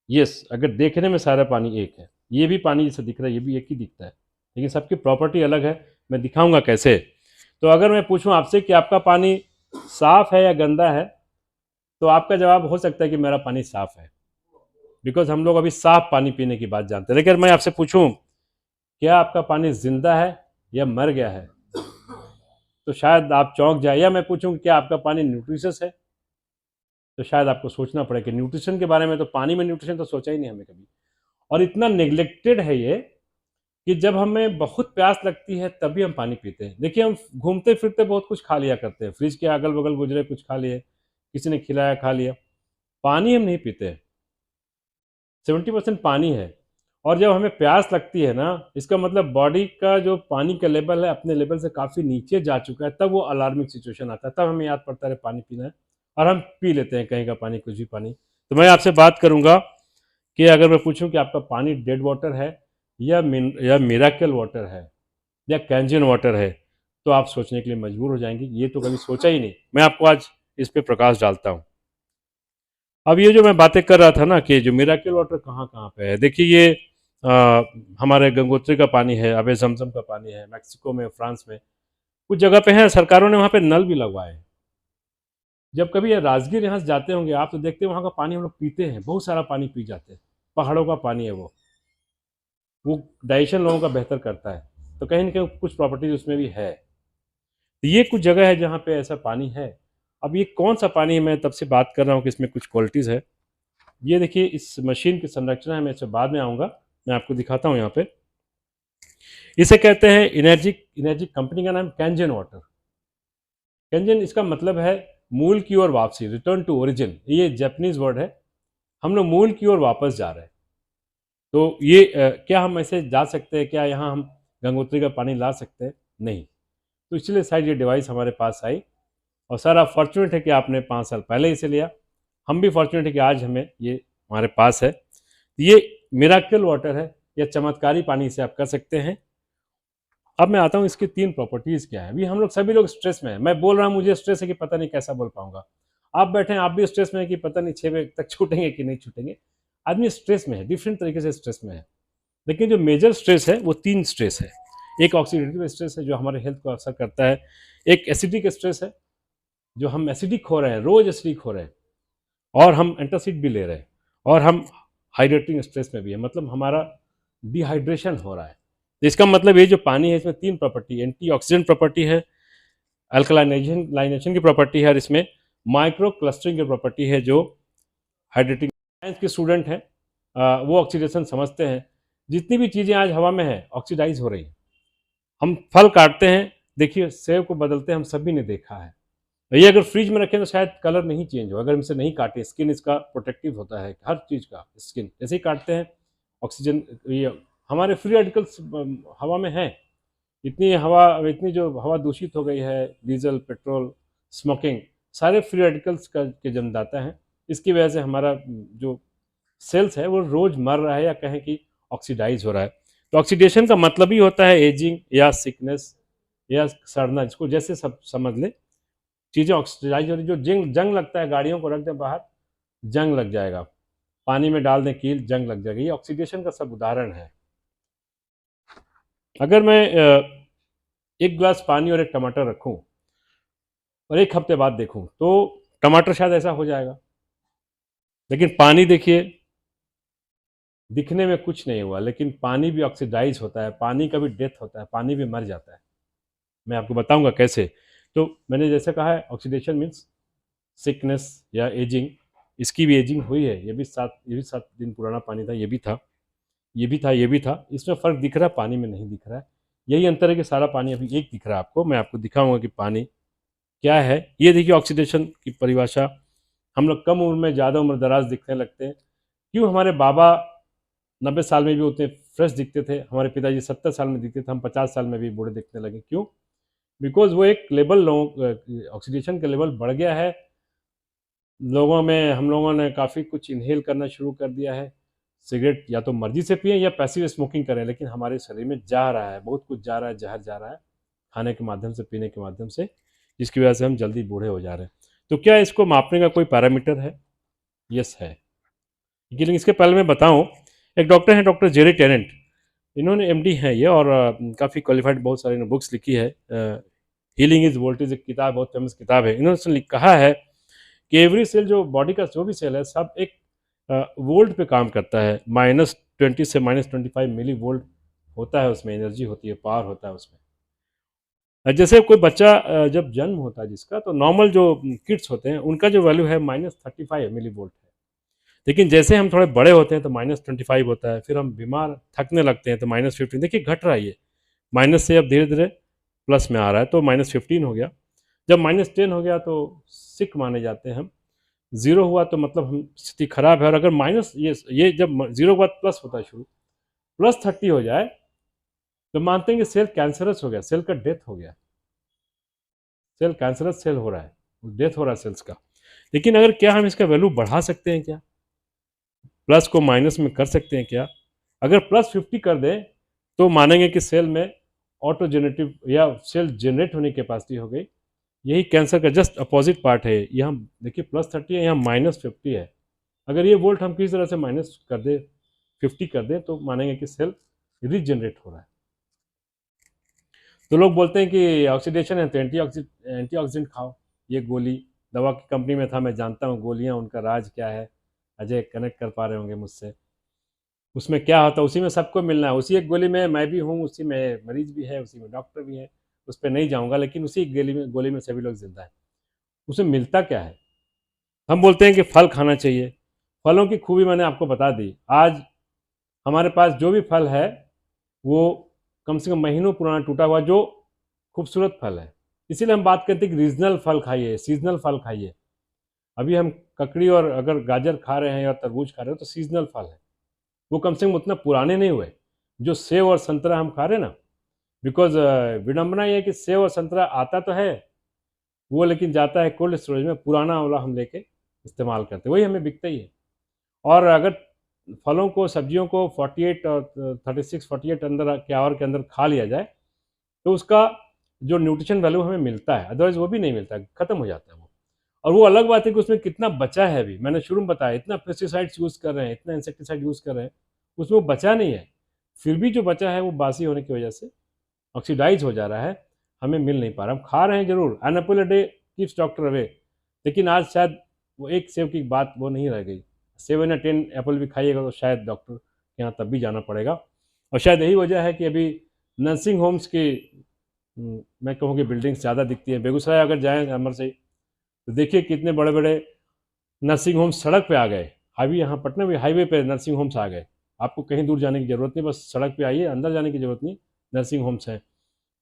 [SPEAKER 3] यस, अगर देखने में सारा पानी एक है, ये भी पानी जैसे दिख रहा है, ये भी एक ही दिखता है, लेकिन सबकी प्रॉपर्टी अलग है। मैं दिखाऊंगा कैसे। तो अगर मैं पूछूं आपसे कि आपका पानी साफ है या गंदा है, तो आपका जवाब हो सकता है कि मेरा पानी साफ है, बिकॉज हम लोग अभी साफ पानी पीने की बात जानते हैं। लेकिन मैं आपसे पूछूं क्या आपका पानी जिंदा है या मर गया है, तो शायद आप चौंक जाए। या मैं पूछूं कि क्या आपका पानी न्यूट्रिशियस है, तो शायद आपको सोचना पड़े कि न्यूट्रिशन के बारे में, तो पानी में न्यूट्रिशन तो सोचा ही नहीं हमें कभी। और इतना नेग्लेक्टेड है ये कि जब हमें बहुत प्यास लगती है तभी हम पानी पीते हैं। देखिए, हम घूमते फिरते बहुत कुछ खा लिया करते हैं, फ्रिज के अगल बगल गुजरे कुछ खा लिए, किसी ने खिलाया खा लिया, पानी हम नहीं पीते हैं। 70% पानी है। और जब हमें प्यास लगती है ना, इसका मतलब बॉडी का जो पानी का लेवल है अपने लेवल से काफ़ी नीचे जा चुका है, तब वो अलार्मिंग सिचुएशन आता है, तब हमें याद पड़ता है पानी पीना है, और हम पी लेते हैं कहीं का पानी, कुछ भी पानी। तो मैं आपसे बात करूंगा कि अगर मैं पूछूं कि आपका पानी डेड वाटर है या मिराकल वाटर है या कैंजन वाटर है, तो आप सोचने के लिए मजबूर हो जाएंगे, ये तो कभी सोचा ही नहीं। मैं आपको आज इस पे प्रकाश डालता हूँ। अब ये जो मैं बातें कर रहा था ना कि जो मिराकल वाटर कहाँ कहाँ पे है, देखिए ये हमारे गंगोत्री का पानी है, अबे जमजम का पानी है, मैक्सिको में, फ्रांस में कुछ जगह पे है, सरकारों ने वहाँ पे नल भी लगवाए हैं। जब कभी ये राजगीर यहाँ से जाते होंगे आप, तो देखते हैं वहाँ का पानी हम लोग पीते हैं, बहुत सारा पानी पी जाते हैं। पहाड़ों का पानी है वो डाइजेशन लोगों का बेहतर करता है। तो कहीं ना कहीं कुछ प्रॉपर्टीज उसमें भी है। तो ये कुछ जगह है जहाँ पे ऐसा पानी है। अब ये कौन सा पानी है, मैं तब से बात कर रहा हूँ कि इसमें कुछ क्वालिटीज़ है। ये देखिए, इस मशीन की संरचना है, मैं इससे बाद में आऊँगा, मैं आपको दिखाता हूँ यहाँ पे। इसे कहते हैं इनर्जिक कंपनी का नाम कैंजन वाटर। कैंजन, इसका मतलब है मूल की ओर वापसी, रिटर्न टू ओरिजिन। ये जापानीज वर्ड है, हम लोग मूल की ओर वापस जा रहे हैं। तो ये क्या हम ऐसे जा सकते हैं? क्या यहाँ हम गंगोत्री का पानी ला सकते हैं? नहीं। तो इसलिए शायद ये डिवाइस हमारे पास आई। और सर, आप फॉर्चुनेट है कि आपने 5 साल पहले इसे लिया। हम भी फॉर्चुनेट है कि आज हमें ये हमारे पास है। ये मिराकल वाटर है या चमत्कारी पानी इसे आप कर सकते हैं। अब मैं आता हूँ इसकी 3 प्रॉपर्टीज़ क्या है। अभी हम लोग सभी लोग स्ट्रेस में हैं। मैं बोल रहा हूँ मुझे स्ट्रेस है कि पता नहीं कैसा बोल पाऊंगा। आप बैठे हैं, आप भी स्ट्रेस में है कि पता नहीं 6 बजे तक छूटेंगे कि नहीं छूटेंगे। आदमी स्ट्रेस में है, डिफरेंट तरीके से स्ट्रेस में है। लेकिन जो मेजर स्ट्रेस है वो 3 स्ट्रेस है। एक ऑक्सीडेटिव स्ट्रेस है जो हमारे हेल्थ को असर करता है। एक एसिडिक स्ट्रेस है, जो हम एसिडिक हो रहे हैं, रोज एसिडिक हो रहे हैं, और हम एंटासिड भी ले रहे हैं, और हम हाइड्रेटिंग स्ट्रेस में भी है, मतलब हमारा डिहाइड्रेशन हो रहा है। तो इसका मतलब ये जो पानी है इसमें 3 प्रॉपर्टी, एंटीऑक्सीडेंट प्रॉपर्टी है, अल्कलाइनेशन की प्रॉपर्टी है और इसमें माइक्रो क्लस्टरिंग की प्रॉपर्टी है जो हाइड्रेटिंग। साइंस के स्टूडेंट हैं वो ऑक्सीडेशन समझते हैं। जितनी भी चीज़ें आज हवा में है ऑक्सीडाइज हो रही हैं। हम फल काटते हैं, देखिए सेब को बदलते हैं, हम सभी ने देखा है। ये अगर फ्रिज में रखें तो शायद कलर नहीं चेंज हो, अगर हम इसे नहीं काटें। स्किन इसका प्रोटेक्टिव होता है, हर चीज़ का स्किन जैसे ही काटते हैं ऑक्सीजन, ये हमारे फ्री रेडिकल्स हवा में हैं। इतनी जो हवा दूषित हो गई है, डीजल, पेट्रोल, स्मोकिंग, सारे फ्री रेडिकल्स का के जन्मदाता हैं। इसकी वजह से हमारा जो सेल्स है वो रोज मर रहा है या कहें कि ऑक्सीडाइज हो रहा है। तो ऑक्सीडेशन का मतलब ही होता है एजिंग या सिकनेस या सड़ना, जिसको जैसे सब समझ लें। चीज़ें ऑक्सीडाइज हो रही, जो जंग लगता है, गाड़ियों को रख दें बाहर, जंग लग जाएगा। पानी में डाल दें कील, जंग लग जाएगी। ये ऑक्सीडेशन का सब उदाहरण है। अगर मैं एक गिलास पानी और एक टमाटर रखूं और एक हफ्ते बाद देखूं तो टमाटर शायद ऐसा हो जाएगा, लेकिन पानी देखिए, दिखने में कुछ नहीं हुआ, लेकिन पानी भी ऑक्सीडाइज होता है, पानी का भी डेथ होता है, पानी भी मर जाता है। मैं आपको बताऊंगा कैसे। तो मैंने जैसे कहा है ऑक्सीडेशन मीन्स सिकनेस या एजिंग। इसकी भी एजिंग हुई है। ये भी 7 दिन पुराना पानी था, ये भी था, ये भी था, ये भी था। इसमें फ़र्क दिख रहा है, पानी में नहीं दिख रहा है। यही अंतर है कि सारा पानी अभी एक दिख रहा है आपको। मैं आपको दिखाऊंगा कि पानी क्या है। ये देखिए ऑक्सीडेशन की परिभाषा। हम लोग कम उम्र में ज़्यादा उम्र दराज दिखने लगते हैं। क्यों? हमारे बाबा 90 साल में भी उतने फ्रेश दिखते थे, हमारे पिताजी 70 साल में दिखते थे, हम 50 साल में भी बूढ़े दिखने लगे। क्यों? बिकॉज वो एक लेवल ऑक्सीडेशन का लेवल बढ़ गया है लोगों में। हम लोगों ने काफ़ी कुछ इनहेल करना शुरू कर दिया है। सिगरेट या तो मर्जी से पिए या पैसिव स्मोकिंग करें, लेकिन हमारे शरीर में जा रहा है, बहुत कुछ जा रहा है, जहर जा रहा है खाने के माध्यम से, पीने के माध्यम से, जिसकी वजह से हम जल्दी बूढ़े हो जा रहे हैं। तो क्या इसको मापने का कोई पैरामीटर है? यस है। लेकिन इसके पहले मैं बताऊं, एक डॉक्टर हैं, डॉक्टर जेरी टेनेंट। इन्होंने एमडी हैं ये, और काफ़ी क्वालिफाइड, बहुत सारी बुक्स लिखी है। हीलिंग इज वोल्टेज एक किताब, बहुत फेमस किताब है। इन्होंने कहा है कि एवरी सेल, जो बॉडी का जो भी सेल है, सब एक वोल्ट पे काम करता है। -20 से -25 मिली वोल्ट होता है उसमें, एनर्जी होती है, पावर होता है उसमें। जैसे कोई बच्चा जब जन्म होता है जिसका, तो नॉर्मल जो किड्स होते हैं उनका जो वैल्यू है -35 मिली वोल्ट है। लेकिन जैसे हम थोड़े बड़े होते हैं तो -25 होता है, फिर हम बीमार थकने लगते हैं तो -15। देखिए घट रहा है ये, माइनस से अब धीरे धीरे प्लस में आ रहा है, तो -15 हो गया। जब -10 हो गया तो सिक माने जाते हैं हम। 0 हुआ तो मतलब हम स्थिति खराब है। और अगर माइनस ये जब 0 के बाद प्लस होता है शुरू, +30 हो जाए तो मानते हैं कि सेल कैंसरस हो गया, सेल का डेथ हो गया, सेल कैंसरस सेल हो रहा है, डेथ हो रहा है सेल्स का। लेकिन अगर क्या हम इसका वैल्यू बढ़ा सकते हैं क्या? प्लस को माइनस में कर सकते हैं क्या? अगर +50 कर दें तो मानेंगे कि सेल में ऑटोजेनेटिव या सेल जनरेट होने की कैपेसिटी हो गई। यही कैंसर का जस्ट अपोजिट पार्ट है। यहाँ देखिए +30 है, यहाँ -50 है। अगर ये वोल्ट हम किसी तरह से माइनस कर दें, 50 कर दें, तो मानेंगे कि सेल रीजनरेट हो रहा है। तो लोग बोलते हैं कि ऑक्सीडेशन है तो एंटीऑक्सीडेंट खाओ। ये गोली दवा की कंपनी में था, मैं जानता हूँ गोलियाँ, उनका राज क्या है। अजय कनेक्ट कर पा रहे होंगे मुझसे। उसमें क्या होता है, उसी में सबको मिलना है। उसी एक गोली में मैं भी हूँ, उसी में मरीज भी है, उसी में डॉक्टर भी है। उस पर नहीं जाऊँगा, लेकिन उसी गोली में सभी लोग जिंदा है। उसमें मिलता क्या है? हम बोलते हैं कि फल खाना चाहिए। फलों की खूबी मैंने आपको बता दी। आज हमारे पास जो भी फल है वो कम से कम महीनों पुराना टूटा हुआ जो खूबसूरत फल है। इसीलिए हम बात करते हैं कि रीजनल फल खाइए, सीजनल फल खाइए। अभी हम ककड़ी और अगर गाजर खा रहे हैं या तरबूज खा रहे हैं तो सीजनल फल है, वो कम से कम उतना पुराने नहीं हुए। जो सेब और संतरा हम खा रहे हैं ना, बिकॉज विडम्बना ये है कि सेब और संतरा आता तो है वो, लेकिन जाता है कोल्ड स्टोरेज में, पुराना वाला हम लेके इस्तेमाल करते हैं, वही हमें बिकता ही है। और अगर फलों को, सब्जियों को 48 और 36 48 अंदर के आवर के अंदर खा लिया जाए तो उसका जो न्यूट्रिशन वैल्यू हमें मिलता है, अदरवाइज वो भी नहीं मिलता है, खत्म हो जाता है वो। और वो अलग बात है कि उसमें कितना बचा है। अभी मैंने शुरू में बताया, इतना पेस्टिसाइड्स यूज़ कर रहे हैं, इतना इंसेक्टिसाइड यूज़ कर रहे हैं, उसमें वो बचा नहीं है। फिर भी जो बचा है वो बासी होने की वजह से ऑक्सीडाइज हो जा रहा है, हमें मिल नहीं पा रहा। हम खा रहे हैं जरूर, an apple a day keeps doctor away, लेकिन आज शायद वो एक सेब की बात वो नहीं रह गई। 7 या 10 एप्पल भी खाइएगा तो शायद डॉक्टर के यहाँ तब भी जाना पड़ेगा। और शायद यही वजह है कि अभी नर्सिंग होम्स की मैं कहूँ कि बिल्डिंग्स ज़्यादा दिखती हैं। बेगूसराय अगर जाएँ अमर से तो देखिए कितने बड़े बड़े नर्सिंग होम्स सड़क पे आ गए। हाईवे यहाँ पटना में हाईवे पे नर्सिंग होम्स आ गए। आपको कहीं दूर जाने की ज़रूरत नहीं, बस सड़क पे आइए, अंदर जाने की ज़रूरत नहीं, नर्सिंग होम्स हैं।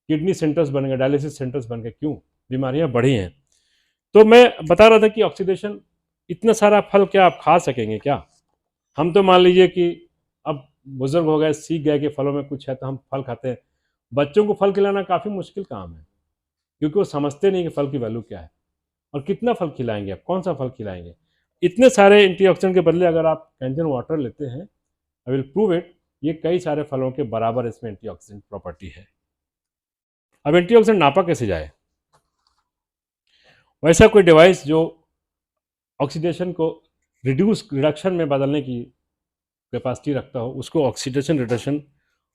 [SPEAKER 3] किडनी सेंटर्स बन गए, डायलिसिस सेंटर्स बन गए। क्यों? बीमारियाँ बढ़ी हैं। तो मैं बता रहा था कि ऑक्सीडेशन, इतना सारा फल क्या आप खा सकेंगे क्या? हम तो मान लीजिए कि अब बुजुर्ग हो गए, सीख गए कि फलों में कुछ है तो हम फल खाते हैं। बच्चों को फल खिलाना काफ़ी मुश्किल काम है, क्योंकि वो समझते नहीं कि फल की वैल्यू क्या है और कितना फल खिलाएंगे आप, कौन सा फल खिलाएंगे। इतने सारे एंटीऑक्सीडेंट के बदले अगर आप कैंजन वाटर लेते हैं, आई विल प्रूव इट, ये कई सारे फलों के बराबर इसमें एंटीऑक्सीडेंट प्रॉपर्टी है। अब एंटीऑक्सीडेंट नापा कैसे जाए? वैसा कोई डिवाइस जो ऑक्सीडेशन को रिडक्शन में बदलने की कैपेसिटी रखता हो, उसको ऑक्सीडेशन रिडक्शन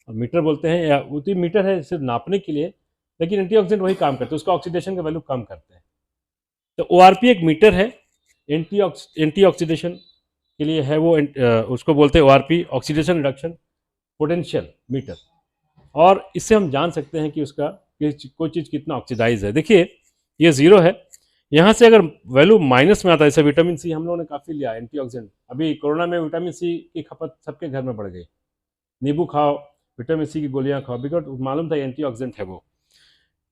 [SPEAKER 3] मीटर बोलते हैं, या वो तो मीटर है सिर्फ नापने के लिए, लेकिन एंटीऑक्सीडेंट वही काम करते हैं, उसका ऑक्सीडेशन का वैल्यू कम करते हैं। तो ORP एक मीटर है एंटीऑक्सीडेशन के लिए है, वो उसको बोलते हैं ORP, oxidation reduction potential meter. और इससे हम जान सकते हैं कि उसका कोई चीज़ कितना ऑक्सीडाइज है। देखिए ये 0 है, यहाँ से अगर वैल्यू माइनस में आता है, जैसे विटामिन सी हम लोगों ने काफ़ी लिया एंटीऑक्सीडेंट, अभी कोरोना में विटामिन सी की खपत सबके घर में बढ़ गई। नींबू खाओ, विटामिन सी की गोलियां खाओ, बिकॉज मालूम था एंटीऑक्सीडेंट है वो।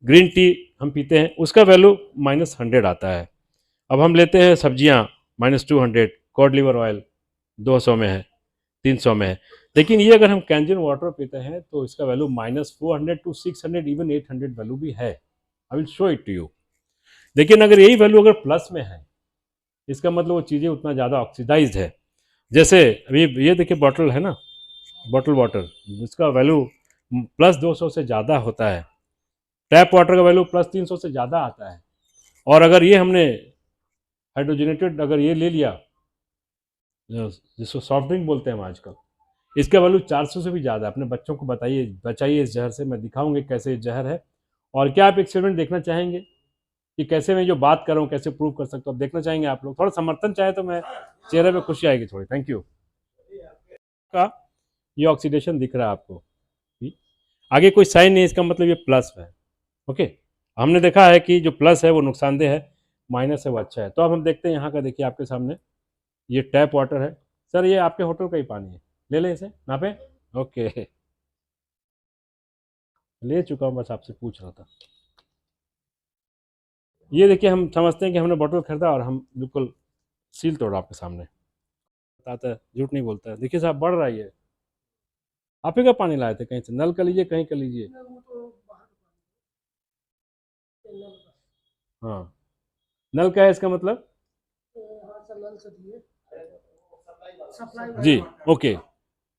[SPEAKER 3] ग्रीन टी हम पीते हैं, उसका वैल्यू -100 आता है। अब हम लेते हैं सब्जियां, -200, कॉड लिवर ऑयल 200 में है, 300 में है। लेकिन ये अगर हम कैंजन वाटर पीते हैं तो इसका वैल्यू -400 to 600, इवन 800 वैल्यू भी है। I will show it to you. लेकिन अगर यही वैल्यू अगर प्लस में है, इसका मतलब वो चीज़ें उतना ज़्यादा ऑक्सीडाइज है। जैसे अभी ये देखिए बॉटल है ना, बॉटल वाटर, इसका वैल्यू +200 से ज़्यादा होता है। टैप वाटर का वैल्यू +300 से ज़्यादा आता है। और अगर ये हमने हाइड्रोजनेटेड अगर ये ले लिया, जिसको सॉफ्ट ड्रिंक बोलते हैं हम आजकल, इसका वैल्यू 400 से भी ज़्यादा है। अपने बच्चों को बताइए, बचाइए इस जहर से। मैं दिखाऊंगी कैसे ये जहर है। और क्या आप एक्सपेरिमेंट देखना चाहेंगे कि कैसे मैं जो बात कर रहा हूँ कैसे प्रूव कर सकता हूँ? देखना चाहेंगे आप लोग? थोड़ा समर्थन चाहे तो मैं, चेहरे पे खुशी आएगी थोड़ी। Thank you. का ये ऑक्सीडेशन दिख रहा है आपको, आगे कोई साइन नहीं, इसका मतलब ये प्लस है। ओके, हमने देखा है कि जो प्लस है वो नुकसानदेह है, माइनस है वो अच्छा है। तो अब हम देखते हैं यहाँ का, देखिए आपके सामने ये टैप वाटर है। सर ये आपके होटल का ही पानी है, ले लें इसे नापे? ओके, ले चुका हूँ, बस आपसे पूछ रहा था। ये देखिए, हम समझते हैं कि हमने बॉटल खरीदा और हम बिल्कुल सील तोड़ा आपके सामने। बताता है, झूठ नहीं बोलता है। देखिए साहब, बढ़ रहा है ये। आप ही का पानी लाए थे कहीं से? नल का लीजिए, कहीं का लीजिए। हाँ, नल का है इसका मतलब? जी, ओके।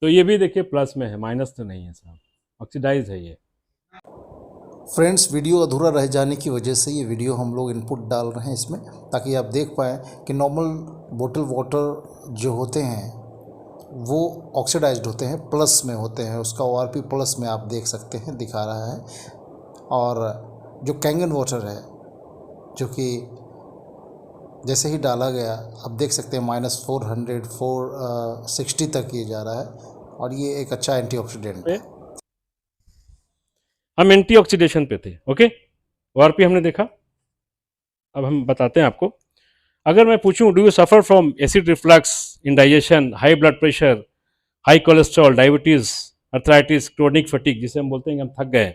[SPEAKER 3] तो ये भी देखिए प्लस में है, माइनस तो नहीं है साहब, ऑक्सीडाइज है ये।
[SPEAKER 1] फ्रेंड्स, वीडियो अधूरा रह जाने की वजह से ये वीडियो हम लोग इनपुट डाल रहे हैं इसमें, ताकि आप देख पाएँ कि नॉर्मल बोतल वाटर जो होते हैं वो ऑक्सीडाइज्ड होते हैं, प्लस में होते हैं। उसका ORP प्लस में आप देख सकते हैं, दिखा रहा है। और जो कैंगन वाटर है, जो कि जैसे ही डाला गया, आप देख सकते हैं -400 460 तक ये जा रहा है। और ये एक अच्छा एंटीऑक्सीडेंट है।
[SPEAKER 3] हम एंटीऑक्सीडेशन पे थे, ओके। ORP हमने देखा। अब हम बताते हैं आपको। अगर मैं पूछूं, do you suffer from acid reflux, indigestion, high blood pressure, high cholesterol, diabetes, arthritis, chronic fatigue, जिसे हम बोलते हैं कि हम थक गए,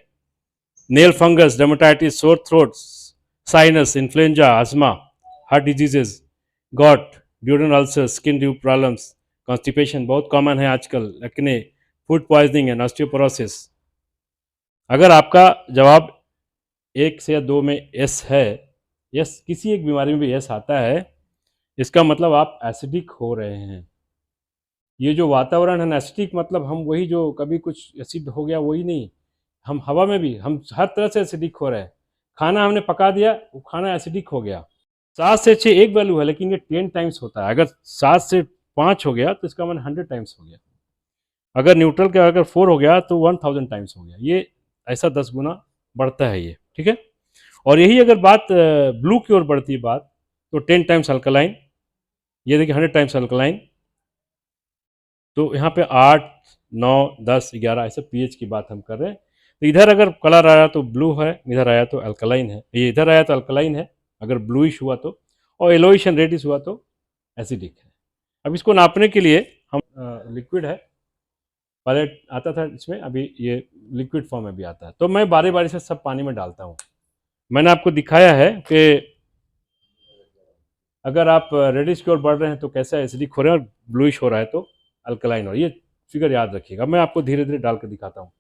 [SPEAKER 3] nail fungus, dermatitis, sore throat, sinus, influenza, asthma, heart diseases, got, ड्यूरल ulcer, skin due problems, constipation बहुत कॉमन है आजकल, acne, food poisoning and osteoporosis. अगर आपका जवाब 1 से या 2 में यस है, यस किसी एक बीमारी में भी यस आता है, इसका मतलब आप एसिडिक हो रहे हैं। ये जो वातावरण है एसिडिक, मतलब हम वही जो कभी कुछ एसिड हो गया वही नहीं, हम हवा में भी, हम हर तरह से एसिडिक हो रहे हैं। खाना हमने पका दिया, वो खाना एसिडिक हो गया। 7 से 6 एक वैल्यू है, लेकिन ये 10 टाइम्स होता है। अगर 7 से 5 हो गया तो इसका मतलब 100 टाइम्स हो गया। अगर न्यूट्रल का अगर 4 हो गया तो 1000 टाइम्स हो गया। ये ऐसा 10 गुना बढ़ता है ये, ठीक है। और यही अगर बात ब्लू की ओर बढ़ती है बात, तो 10 टाइम्स अल्कलाइन, ये देखिए 100 टाइम्स अल्कलाइन। तो यहाँ पे 8, 9, 10, 11 ऐसे pH की बात हम कर रहे हैं। तो इधर अगर कलर आया तो ब्लू है, इधर आया तो अल्कलाइन है, ये इधर आया तो अल्कलाइन है अगर ब्लूइश हुआ तो, और येलोइश एंड रेडिश हुआ तो एसिडिक है। अब इसको नापने के लिए हम लिक्विड है, पहले आता था इसमें, अभी ये लिक्विड फॉर्म में भी आता है। तो मैं बारी बारी से सब पानी में डालता हूँ। मैंने आपको दिखाया है कि अगर आप रेडिश की ओर बढ़ रहे हैं तो कैसा एसिडिक हो रहा है, और ब्लूइश हो रहा है तो अल्कलाइन हो रहा है। ये फिगर याद रखिएगा। मैं आपको धीरे धीरे डाल कर दिखाता हूँ।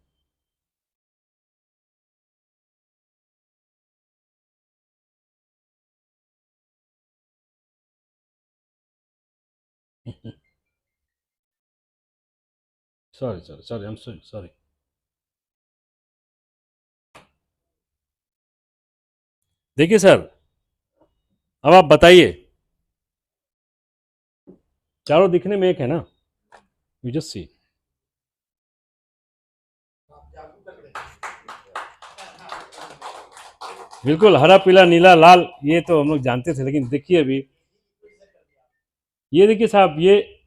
[SPEAKER 3] Sorry, I am sorry. देखिए सर, अब आप बताइए, चारों दिखने में एक है ना? You just see. बिल्कुल हरा, पीला, नीला, लाल, ये तो हम लोग जानते थे, लेकिन देखिए अभी ये देखिए साहब, ये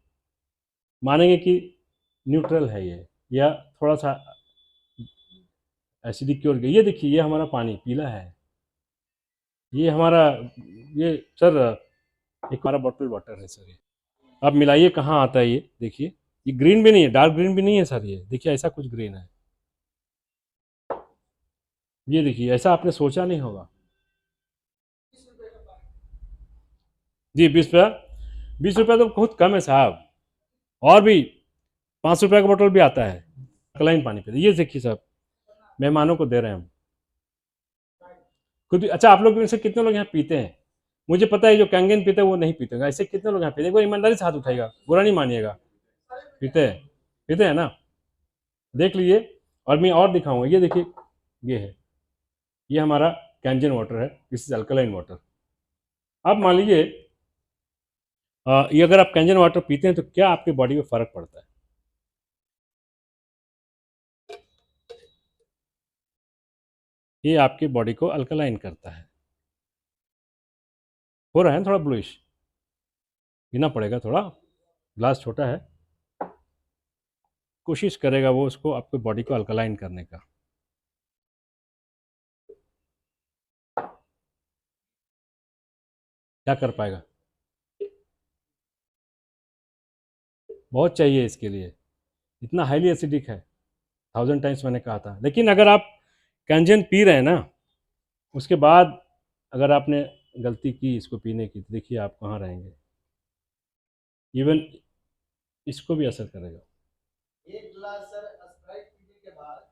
[SPEAKER 3] मानेंगे कि न्यूट्रल है ये, या थोड़ा सा एसिडिक की ओर गई। ये देखिए, ये हमारा पानी पीला है, ये हमारा, ये सर एक हमारा बॉटल वाटर है सर। ये अब मिलाइए कहाँ आता है ये, देखिए ये ग्रीन भी नहीं है, डार्क ग्रीन भी नहीं है सर, ये देखिए ऐसा कुछ ग्रीन है। ये देखिए, ऐसा आपने सोचा नहीं होगा। जी 20 रुपया, 20 रुपया तो बहुत कम है साहब, और भी 5 रुपये का बोतल भी आता है अल्कलाइन पानी पे। ये देखिए साहब, मेहमानों को दे रहे हैं हम खुद भी। अच्छा, आप लोग में से कितने लोग यहाँ पीते हैं? मुझे पता है जो कैंगन पीते हैं वो नहीं पीते होंगे, ऐसे कितने लोग यहाँ पीते हैं? एक बार ईमानदारी से हाथ उठाएगा, बुरा नहीं मानिएगा। पीते हैं, पीते हैं ना? देख लीजिए, और मैं और दिखाऊंगा। ये देखिए, ये है, ये हमारा कैंजन वाटर है, दिस इज अल्कलाइन वाटर। अब मान लीजिए ये अगर आप कैंजन वाटर पीते हैं तो क्या आपके बॉडी में फर्क पड़ता है? ये आपके बॉडी को अल्कलाइन करता है। हो रहा है ना थोड़ा ब्लूइश, पीना पड़ेगा थोड़ा, ग्लास छोटा है, कोशिश करेगा वो उसको आपके बॉडी को अल्कलाइन करने का। क्या कर पाएगा? बहुत चाहिए इसके लिए, इतना हाईली एसिडिक है, 1000 टाइम्स मैंने कहा था। लेकिन अगर आप कैंजन पी रहे हैं ना, उसके बाद अगर आपने गलती की इसको पीने की, तो देखिए आप कहाँ रहेंगे। इवन इसको भी असर करेगा।
[SPEAKER 2] एक गिलास सर स्प्राइट पीने के बाद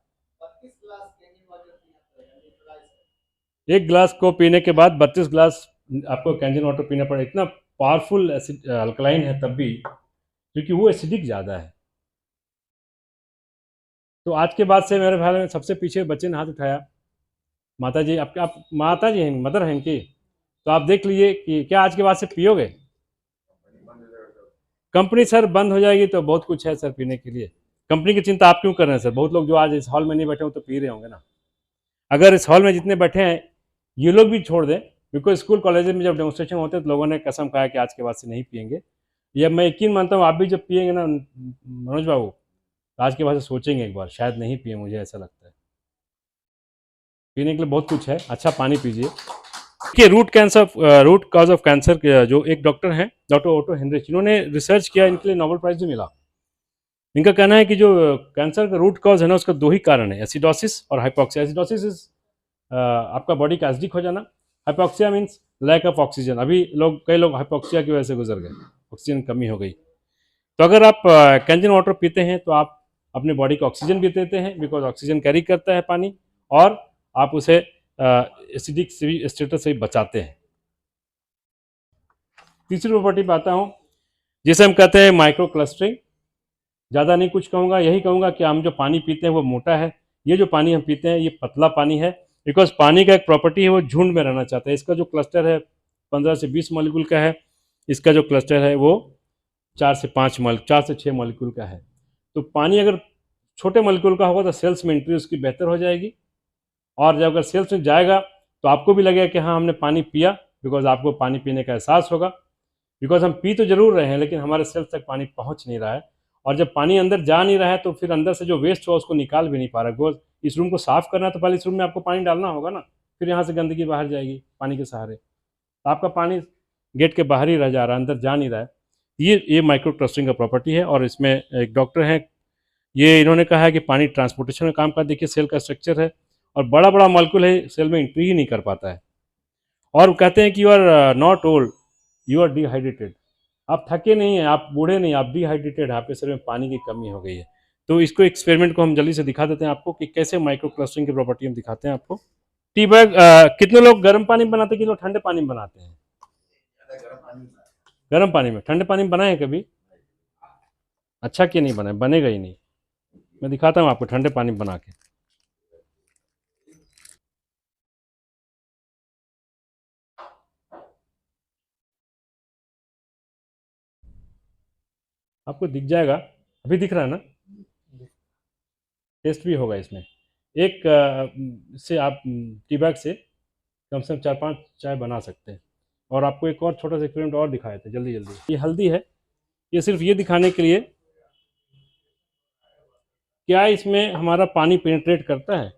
[SPEAKER 2] 32 गिलास कैंजन वाटर पीना पड़ेगा, न्यूट्रलाइज।
[SPEAKER 3] एक गिलास को पीने के बाद 32 गिलास आपको कैंजन वाटर पीना पड़ेगा। इतना पावरफुल एसिड अल्कलाइन है तब भी, क्योंकि वो एसिडिक ज़्यादा है। तो आज के बाद से मेरे ख्याल में सबसे पीछे बच्चे ने हाथ उठाया, माता जी, आप माता जी हैं, मदर हैं इनकी, तो आप देख लीजिए कि क्या आज के बाद से पियोगे? कंपनी सर बंद हो जाएगी तो बहुत कुछ है सर पीने के लिए। कंपनी की चिंता आप क्यों कर रहे हैं सर? बहुत लोग जो आज इस हॉल में नहीं बैठे हो तो पी रहे होंगे ना। अगर इस हॉल में जितने बैठे हैं ये लोग भी छोड़ दें, बिकॉज स्कूल कॉलेज में जब डेमोस्ट्रेशन होते हैं तो लोगों ने कसम खाया कि आज के बाद से नहीं पियेंगे। या मैं यकीन मानता हूँ आप भी जब पियेंगे ना मनोज बाबू, तो आज के बाद से सोचेंगे एक बार, शायद नहीं पिए, मुझे ऐसा लगता है। पीने के लिए बहुत कुछ है, अच्छा पानी पीजिए। देखिए, रूट कॉज ऑफ कैंसर, जो एक डॉक्टर हैं डॉक्टर ओटो हेनरिच, इन्होंने रिसर्च किया, इनके लिए नोबेल प्राइज भी मिला। इनका कहना है कि जो कैंसर का रूट कॉज है ना, उसका 2 ही कारण है, एसिडोसिस और हाइपोक्सिया। एसिडोसिस इज आपका बॉडी का एसिडिक हो जाना, hypoxia means lack of oxygen. अभी कई लोग हाइपोक्सिया की वजह से गुजर गए, ऑक्सीजन कमी हो गई। तो अगर आप कैंजन वाटर पीते हैं तो आप अपने बॉडी को ऑक्सीजन भी देते हैं, बिकॉज ऑक्सीजन कैरी करता है पानी, और आप उसे एसिडिक स्टेटस से बचाते हैं। तीसरी प्रॉपर्टी पे आता हूँ, जिसे हम कहते हैं माइक्रो क्लस्टरिंग। ज़्यादा नहीं कुछ कहूँगा, यही कहूँगा कि हम जो पानी पीते हैं वो मोटा है। ये जो पानी हम पीते हैं ये पतला पानी है, बिकॉज पानी का एक प्रॉपर्टी है वो झुंड में रहना चाहता है। इसका जो क्लस्टर है 15 से 20 मॉलिक्यूल का है, इसका जो क्लस्टर है वो 4 से 6 मॉलिक्यूल का है। तो पानी अगर छोटे मॉलिक्यूल का होगा तो सेल्स में एंट्री उसकी बेहतर हो जाएगी, और जब अगर सेल्स में जाएगा तो आपको भी लगेगा कि हाँ हमने पानी पिया, बिकॉज आपको पानी पीने का एहसास होगा। बिकॉज हम पी तो जरूर रहे हैं लेकिन हमारे सेल्स तक पानी पहुंच नहीं रहा है, और जब पानी अंदर जा नहीं रहा है तो फिर अंदर से जो वेस्ट हुआ उसको निकाल भी नहीं पा रहा। गो इस रूम को साफ करना है तो पहले इस रूम में आपको पानी डालना होगा ना, फिर यहाँ से गंदगी बाहर जाएगी पानी के सहारे। तो आपका पानी गेट के बाहर ही रह जा रहा है, अंदर जा नहीं रहा है। ये माइक्रो क्लस्टरिंग का प्रॉपर्टी है। और इसमें एक डॉक्टर हैं, ये इन्होंने कहा है कि पानी ट्रांसपोर्टेशन में काम का, देखिए सेल का स्ट्रक्चर है और बड़ा बड़ा मॉलिक्यूल है, सेल में एंट्री ही नहीं कर पाता है। और कहते हैं कि you are not old, you are dehydrated. आप थके नहीं हैं, आप बूढ़े नहीं, आप डिहाइड्रेटेड हैं, आपके शरीर में पानी की कमी हो गई है। तो इसको एक्सपेरिमेंट को हम जल्दी से दिखा देते हैं आपको कि कैसे माइक्रो क्लस्टरिंग की प्रॉपर्टी हम दिखाते हैं आपको। टी बैग कितने लोग गर्म पानी में बनाते हैं, कितने लोग ठंडे पानी में बनाते हैं? गर्म पानी में। ठंडे पानी में बनाए हैं कभी? अच्छा कि नहीं बनाए, बनेगा ही नहीं। मैं दिखाता हूँ आपको ठंडे पानी में बना के। आपको दिख जाएगा, अभी दिख रहा है ना? टेस्ट भी होगा इसमें। एक से आप टी बैग से कम से कम 4-5 चाय बना सकते हैं। और आपको एक और छोटा सा एक्सपेरिमेंट और दिखाए थे जल्दी जल्दी। ये हल्दी है, ये सिर्फ ये दिखाने के लिए क्या इसमें हमारा पानी पेनिट्रेट करता है।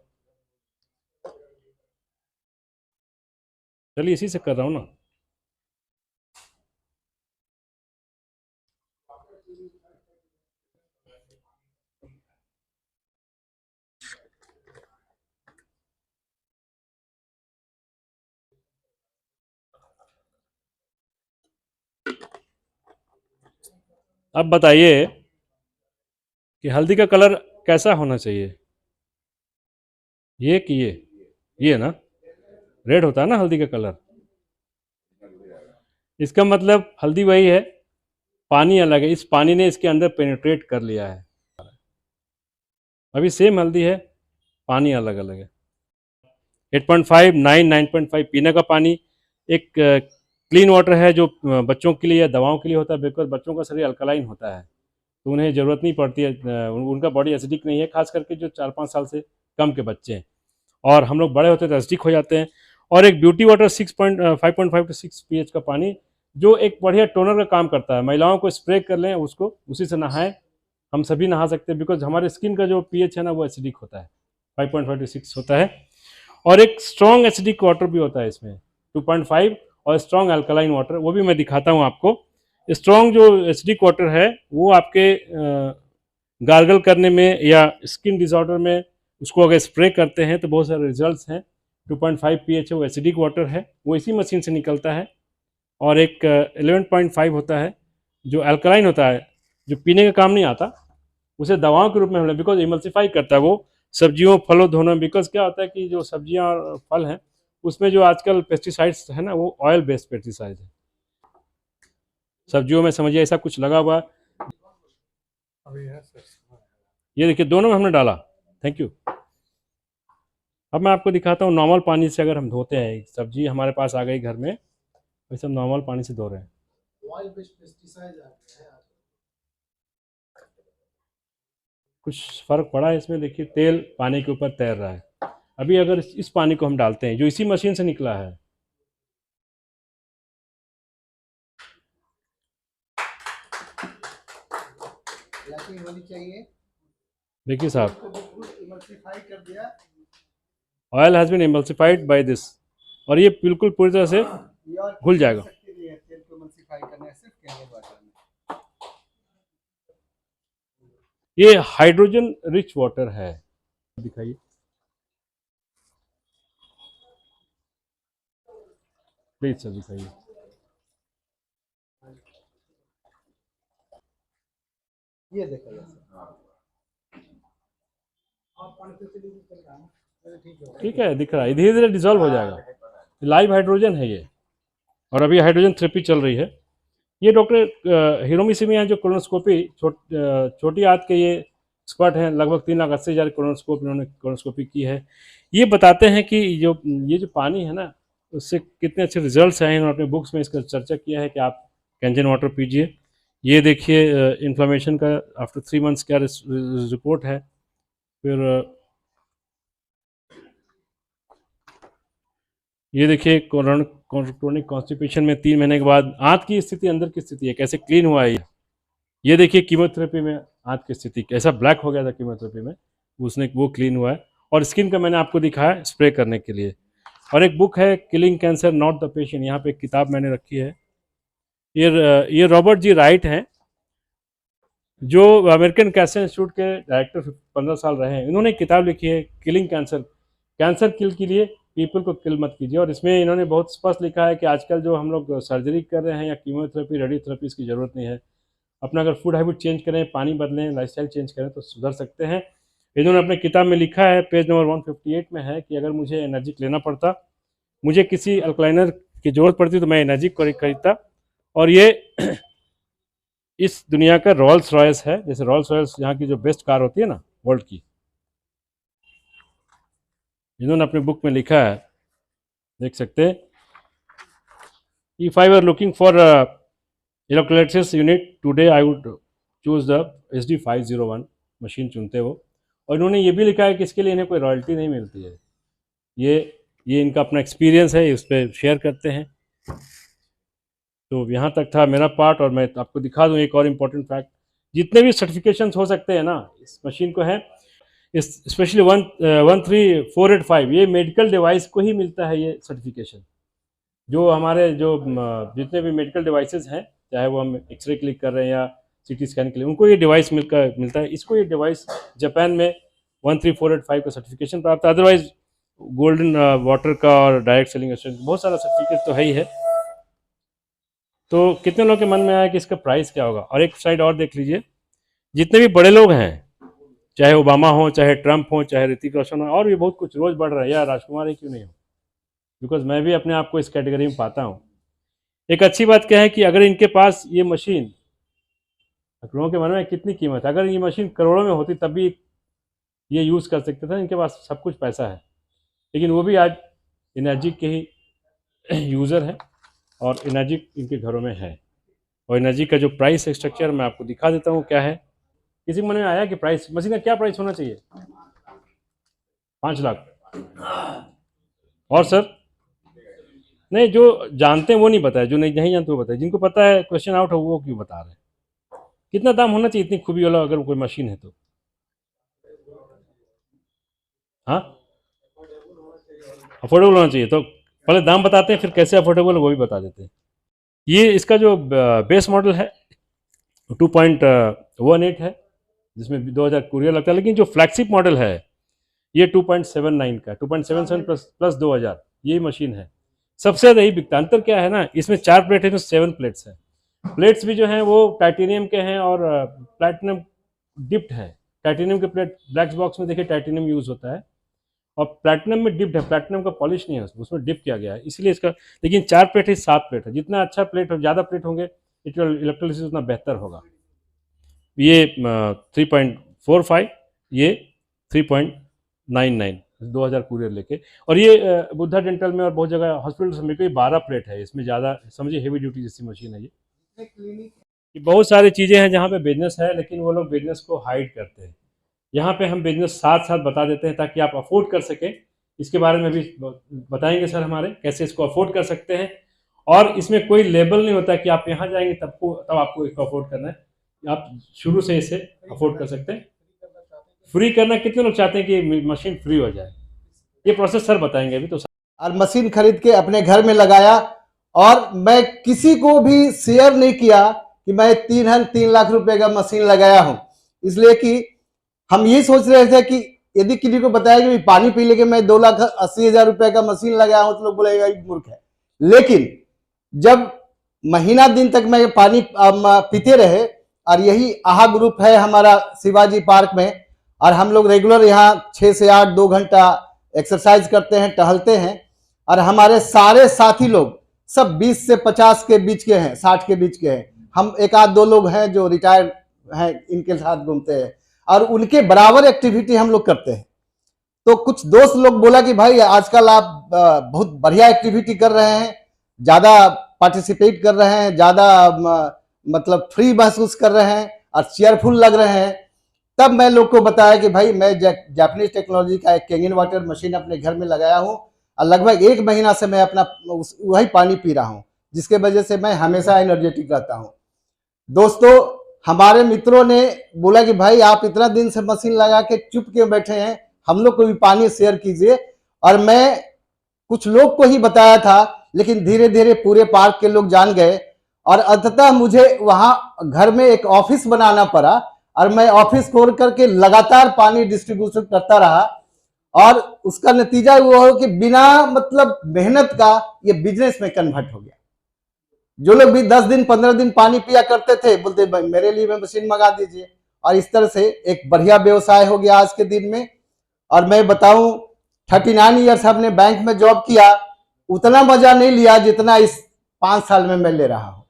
[SPEAKER 3] चलिए इसी से कर रहा हूँ ना। अब बताइए कि हल्दी का कलर कैसा होना चाहिए? ये कि ये ना रेड होता है ना हल्दी का कलर। इसका मतलब हल्दी वही है, पानी अलग है, इस पानी ने इसके अंदर पेनिट्रेट कर लिया है। अभी सेम हल्दी है, पानी अलग अलग है। 8.5, 9, 9.5 पीने का पानी। एक क्लीन वाटर है जो बच्चों के लिए या दवाओं के लिए होता है, बिकॉज बच्चों का शरीर अल्कलाइन होता है तो उन्हें ज़रूरत नहीं पड़ती है, उनका बॉडी एसिडिक नहीं है, खास करके जो 4-5 साल से कम के बच्चे हैं। और हम लोग बड़े होते हैं तो एसिडिक हो जाते हैं। और एक ब्यूटी वाटर 5.5 to 6 pH का पानी, जो एक बढ़िया टोनर का काम करता है। महिलाओं को स्प्रे कर लें उसको, उसी से नहाएं। हम सभी नहा सकते हैं बिकॉज हमारे स्किन का जो pH है ना वो एसिडिक होता है, 5.5 to 6 होता है। और एक स्ट्रॉन्ग एसिडिक वाटर भी होता है इसमें 2.5, और स्ट्रॉन्ग अल्कलाइन वाटर, वो भी मैं दिखाता हूँ आपको। स्ट्रॉन्ग जो एसिडिक वाटर है वो आपके गार्गल करने में या स्किन डिसऑर्डर में उसको अगर स्प्रे करते हैं तो बहुत सारे रिजल्ट्स हैं। 2.5 pH है, वो एसिडिक वाटर है, वो इसी मशीन से निकलता है। और एक 11.5 होता है जो अल्कलाइन होता है, जो पीने का काम नहीं आता, उसे दवाओं के रूप में हम बिकॉज इमल्सिफाई करता है वो सब्जियों फलों धोने। बिकॉज क्या होता है कि जो सब्जियां और फल हैं उसमें जो आजकल पेस्टिसाइड्स है ना वो ऑयल बेस्ड पेस्टिसाइड है। सब्जियों में समझिए ऐसा कुछ लगा हुआ है। ये देखिए दोनों में हमने डाला। Thank you. अब मैं आपको दिखाता हूँ नॉर्मल पानी से अगर हम धोते हैं, सब्जी हमारे पास आ गई घर में, वैसे हम नॉर्मल पानी से धो रहे हैं। कुछ फर्क पड़ा है इसमें, देखिए तेल पानी के ऊपर तैर रहा है। अभी अगर इस पानी को हम डालते हैं जो इसी मशीन से निकला है, देखिए साहब, oil has been emulsified by this, और ये बिल्कुल पूरी तरह से घुल जाएगा। ये हाइड्रोजन रिच वाटर है। दिखाइए, प्लीज सर दिखाइए।
[SPEAKER 2] ये देखो
[SPEAKER 3] ठीक है, दिख रहा है, धीरे धीरे डिजॉल्व हो जाएगा। लाइव हाइड्रोजन है ये, और अभी हाइड्रोजन थेरेपी चल रही है। ये डॉक्टर हिरोमी सिमी हैं जो कोलोनोस्कोपी छोटी आंत के ये एक्सपर्ट हैं, लगभग 3,80,000 कोलोनोस्कोप इन्होंने कोलोनोस्कोपी की है। ये बताते हैं कि ये जो पानी है ना उससे कितने अच्छे रिजल्ट्स आए हैं। इन्होंने अपने बुक्स में इसका चर्चा किया है कि आप कैंजन वाटर पीजिए। ये देखिए इन्फ्लेमेशन का आफ्टर 3 months क्या रिपोर्ट है। फिर ये देखिए क्रोनिक कॉन्स्टिपेशन में 3 महीने के बाद आंत की स्थिति, अंदर की स्थिति है, कैसे क्लीन हुआ है ये देखिए कीमोथेरेपी में आंत की स्थिति ऐसा ब्लैक हो गया था कीमोथेरेपी में, उसने वो क्लीन हुआ है। और स्किन का मैंने आपको दिखाया स्प्रे करने के लिए। और एक बुक है killing cancer not the patient, यहाँ पे एक किताब मैंने रखी है। ये रॉबर्ट जी राइट हैं, जो अमेरिकन कैंसर इंस्टीट्यूट के डायरेक्टर 15 साल रहे हैं। इन्होंने एक किताब लिखी है किलिंग कैंसर, कैंसर किल के लिए पीपल को किल मत कीजिए। और इसमें इन्होंने बहुत स्पष्ट लिखा है कि आजकल जो हम लोग सर्जरी कर रहे हैं या कीमोथेरेपी रेडियोथेरेपी, इसकी ज़रूरत नहीं है। अपना अगर फूड हैबिट चेंज करें, पानी बदलें, लाइफस्टाइल चेंज करें तो सुधर सकते हैं। इन्होंने अपने किताब में लिखा है, पेज नंबर 158 में है, कि अगर मुझे एनर्जी लेना पड़ता, मुझे किसी अल्कलाइनर की ज़रूरत पड़ती तो मैं एनर्जी खरीदता। और ये इस दुनिया का रोल्स रॉयस है। जैसे रोल्स रॉयस यहाँ की जो बेस्ट कार होती है ना वर्ल्ड की, इन्होंने अपने बुक में लिखा है, देख सकते हैं। If I were looking for electrolysis unit today I would choose the SD501 machine चुनते हो। और इन्होंने ये भी लिखा है कि इसके लिए इन्हें कोई रॉयल्टी नहीं मिलती है। ये इनका अपना एक्सपीरियंस है, उस पर शेयर करते हैं। तो यहाँ तक था मेरा पार्ट। और मैं आपको दिखा दूँ एक और इम्पोर्टेंट फैक्ट, जितने भी सर्टिफिकेशंस हो सकते हैं ना इस मशीन को है, इस स्पेशली 13485, ये मेडिकल डिवाइस को ही मिलता है ये सर्टिफिकेशन। जो हमारे जितने भी मेडिकल डिवाइसेस हैं, चाहे वो हम एक्सरे क्लिक कर रहे हैं या CT स्कैन के लिए, उनको ये डिवाइस मिलता है। इसको ये डिवाइस जापान में 13485 का सर्टिफिकेशन प्राप्त है। अदरवाइज गोल्डन वाटर का और डायरेक्ट सेलिंग एसेंस, बहुत सारा सर्टिफिकेट तो है ही है। तो कितने लोगों के मन में आया कि इसका प्राइस क्या होगा। और एक साइड और देख लीजिए, जितने भी बड़े लोग हैं, चाहे ओबामा हो, चाहे ट्रंप हो, चाहे ऋतिक रोशन हो, और भी बहुत कुछ रोज बढ़ रहा है, या राजकुमार ही क्यों नहीं हो, बिकॉज मैं भी अपने आप को इस कैटेगरी में पाता हूँ। एक अच्छी बात क्या है कि अगर इनके पास ये मशीन, लोगों के मन में कितनी कीमत है, अगर ये मशीन करोड़ों में होती तब भी ये यूज़ कर सकते थे। इनके पास सब कुछ पैसा है, लेकिन वो भी आज एनर्जी के ही यूज़र हैं और एनर्जी इनके घरों में है। और एनर्जी का जो प्राइस स्ट्रक्चर मैं आपको दिखा देता हूँ क्या है। किसी मन में आया कि प्राइस मशीन का क्या प्राइस होना चाहिए? 5 लाख। और सर नहीं, जो जानते हैं वो नहीं बताया, जो नहीं जानते वो बताया, जिनको पता है क्वेश्चन आउट हो वो क्यों बता रहे हैं। कितना दाम होना चाहिए इतनी खूबी वाला अगर कोई मशीन है तो? हाँ, अफोर्डेबल होना चाहिए। तो पहले दाम बताते हैं, फिर कैसे अफोर्डेबल वो भी बता देते हैं। ये इसका जो बेस मॉडल है 2.18 है, जिसमें 2000 कुरियर लगता है। लेकिन जो फ्लैगशिप मॉडल है ये 2.79 का, 2.77 प्लस 2000 ये मशीन है। सबसे ज़्यादा यही बिकता। अंतर क्या है ना, इसमें 4 प्लेट है, इसमें 7 प्लेट्स है। प्लेट्स भी जो हैं वो टाइटेनियम के हैं और प्लैटिनम डिप्ड है। टाइटेनियम के प्लेट ब्लैक बॉक्स में देखिए टाइटेनियम यूज़ होता है, और प्लैटिनम में डिप्ड है, प्लैटिनम का पॉलिश नहीं है उसमें डिप किया गया है, इसलिए इसका। लेकिन 4 प्लेट है, 7 प्लेट है। जितना अच्छा प्लेट हो, ज़्यादा प्लेट होंगे, इलेक्ट्रोलिसिस उतना बेहतर होगा। ये 3.45, ये 3.99, 2000 कुरियर लेके। और ये बुद्धा डेंटल में और बहुत जगह हॉस्पिटल्स में कोई 12 प्लेट है। इसमें ज़्यादा समझिए हेवी ड्यूटी जैसी मशीन है ये। बहुत सारी चीज़ें हैं जहाँ पे बिजनेस है, लेकिन वो लोग बिजनेस को हाइड करते हैं। यहाँ पे हम बिजनेस साथ साथ बता देते हैं ताकि आप अफोर्ड कर सकें। इसके बारे में भी बताएंगे सर हमारे, कैसे इसको अफोर्ड कर सकते हैं। और इसमें कोई लेबल नहीं होता कि आप यहाँ जाएंगे तब आपको इसको अफोर्ड करना है। आप शुरू से इसे अफोर्ड कर सकते हैं। फ्री करना, कितने लोग चाहते हैं कि मशीन फ्री हो जाए? ये प्रोसेस सर बताएंगे अभी तो।
[SPEAKER 2] और मशीन खरीद के अपने घर में लगाया, और मैं किसी को भी शेयर नहीं किया कि मैं 3 लाख रुपए का मशीन लगाया हूं। इसलिए कि हम ये सोच रहे थे कि यदि किसी को बताया कि पानी पी लेके मैं 2,80,000 रुपए का मशीन लगाया हूं तो लोग बोलेगा मूर्ख है। लेकिन जब महीना दिन तक मैं पानी पीते रहे, और यही आहा ग्रुप है हमारा शिवाजी पार्क में, और हम लोग रेगुलर यहाँ 6 से 8 2 घंटा एक्सरसाइज करते हैं, टहलते हैं। और हमारे सारे साथी लोग सब 20 से 50 के बीच के हैं, 60 के बीच के हैं। हम 1-2 लोग हैं जो रिटायर्ड हैं, इनके साथ घूमते हैं और उनके बराबर एक्टिविटी हम लोग करते हैं। तो कुछ दोस्त लोग बोला कि भाई आजकल आप बहुत बढ़िया एक्टिविटी कर रहे हैं, ज्यादा पार्टिसिपेट कर रहे हैं, ज्यादा मतलब फ्री महसूस कर रहे हैं और चेयरफुल लग रहे हैं। तब मैं लोग को बताया कि भाई मैं जापानीज टेक्नोलॉजी का एक कैंगिन वाटर मशीन अपने घर में लगाया हूँ, और लगभग 1 महीना से मैं अपना वही पानी पी रहा हूँ, जिसके वजह से मैं हमेशा एनर्जेटिक रहता हूँ। दोस्तों, हमारे मित्रों ने बोला कि भाई आप इतना दिन से मशीन लगा के चुप क्यों बैठे हैं, हम लोग को भी पानी शेयर कीजिए। और मैं कुछ लोग को ही बताया था, लेकिन धीरे धीरे पूरे पार्क के लोग जान गए और अंततः मुझे वहां घर में एक ऑफिस बनाना पड़ा और मैं ऑफिस खोल करके लगातार पानी डिस्ट्रीब्यूशन करता रहा। और उसका नतीजा वो हो कि बिना मतलब मेहनत का ये बिजनेस में कन्वर्ट हो गया। जो लोग भी 10 दिन 15 दिन पानी पिया करते थे बोलते भाई मेरे लिए में मशीन मंगा दीजिए, और इस तरह से एक बढ़िया व्यवसाय हो गया आज के दिन में। और मैं बताऊं 39 ईयर्स हमने बैंक में जॉब किया, उतना मजा नहीं लिया जितना इस 5 साल में मैं ले रहा हूं।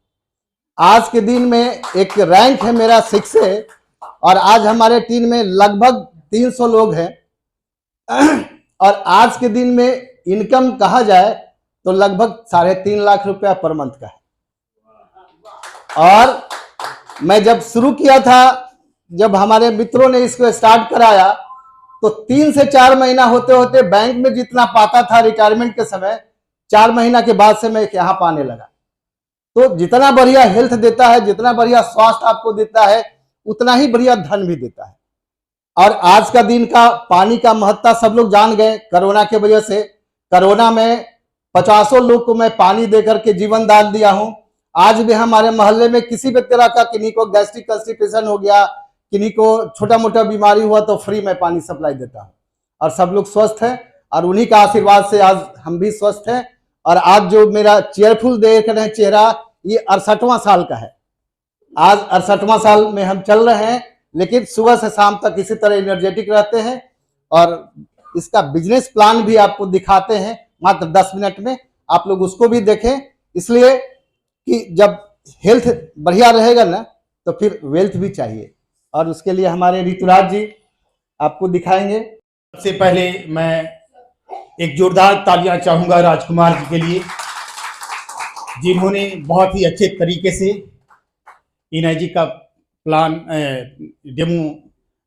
[SPEAKER 2] आज के दिन में एक रैंक है मेरा 6 है और आज हमारे टीम में लगभग 300 लोग हैं और आज के दिन में इनकम कहा जाए तो लगभग 3.5 लाख रुपया पर मंथ का है। और मैं जब शुरू किया था, जब हमारे मित्रों ने इसको स्टार्ट कराया तो 3 से 4 महीना होते होते बैंक में जितना पाता था रिटायरमेंट के समय, 4 महीना के बाद से मैं यहाँ पाने लगा। तो जितना बढ़िया हेल्थ देता है, जितना बढ़िया स्वास्थ्य आपको देता है, उतना ही बढ़िया धन भी देता है। और आज का दिन का पानी का महत्ता सब लोग जान गए कोरोना के वजह से। कोरोना में 50 लोग को मैं पानी देकर के जीवन दान दिया हूं। आज भी हमारे मोहल्ले में किसी भी तरह का, किन्हीं को गैस्ट्रिक कंस्टिपेशन हो गया, किन्हीं को छोटा मोटा बीमारी हुआ तो फ्री में पानी सप्लाई देता हूं और सब लोग स्वस्थ हैं। और उन्हीं का आशीर्वाद से आज हम भी स्वस्थ हैं। और आज जो मेरा चेयरफुल देख रहे हैं चेहरा, ये 68वां साल का है। आज 68वां साल में हम चल रहे हैं, लेकिन सुबह से शाम तक इसी तरह एनर्जेटिक रहते हैं। और इसका बिजनेस प्लान भी आपको दिखाते हैं मात्र 10 मिनट में, आप लोग उसको भी देखें। इसलिए कि जब हेल्थ बढ़िया रहेगा ना तो फिर वेल्थ भी चाहिए, और उसके लिए हमारे ऋतुराज जी आपको दिखाएंगे।
[SPEAKER 4] सबसे पहले मैं एक जोरदार तालियां चाहूंगा राजकुमार जी के लिए, जिन्होंने बहुत ही अच्छे तरीके से एनर्जी का प्लान डेमो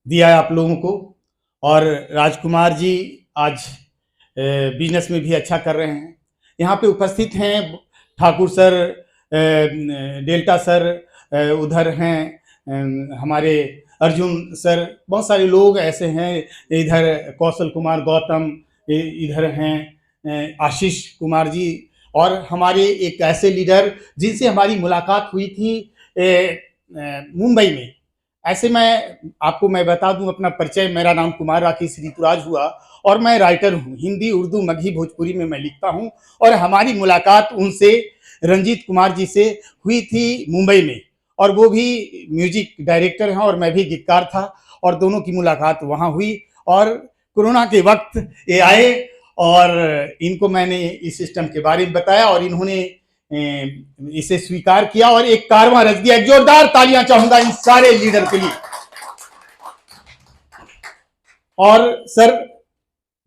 [SPEAKER 4] दिया है आप लोगों को। और राजकुमार जी आज बिजनेस में भी अच्छा कर रहे हैं। यहाँ पे उपस्थित हैं ठाकुर सर, डेल्टा सर, उधर हैं हमारे अर्जुन सर, बहुत सारे लोग ऐसे हैं, इधर कौशल कुमार गौतम, इधर हैं आशीष कुमार जी, और हमारे एक ऐसे लीडर जिनसे हमारी मुलाकात हुई थी मुंबई में। ऐसे मैं बता दूं अपना परिचय, मेरा नाम कुमार राकेश ऋतुराज हुआ और मैं राइटर हूं, हिंदी, उर्दू, मगही, भोजपुरी में मैं लिखता हूं। और हमारी मुलाकात उनसे, रंजीत कुमार जी से हुई थी मुंबई में, और वो भी म्यूजिक डायरेक्टर हैं और मैं भी गीतकार था, और दोनों की मुलाकात वहाँ हुई। और कोरोना के वक्त ये आए और इनको मैंने इस सिस्टम के बारे में बताया और इन्होंने इसे स्वीकार किया और एक कारवां रच दिया। एक जोरदार तालियां चाहूंगा इन सारे लीडर के लिए। और सर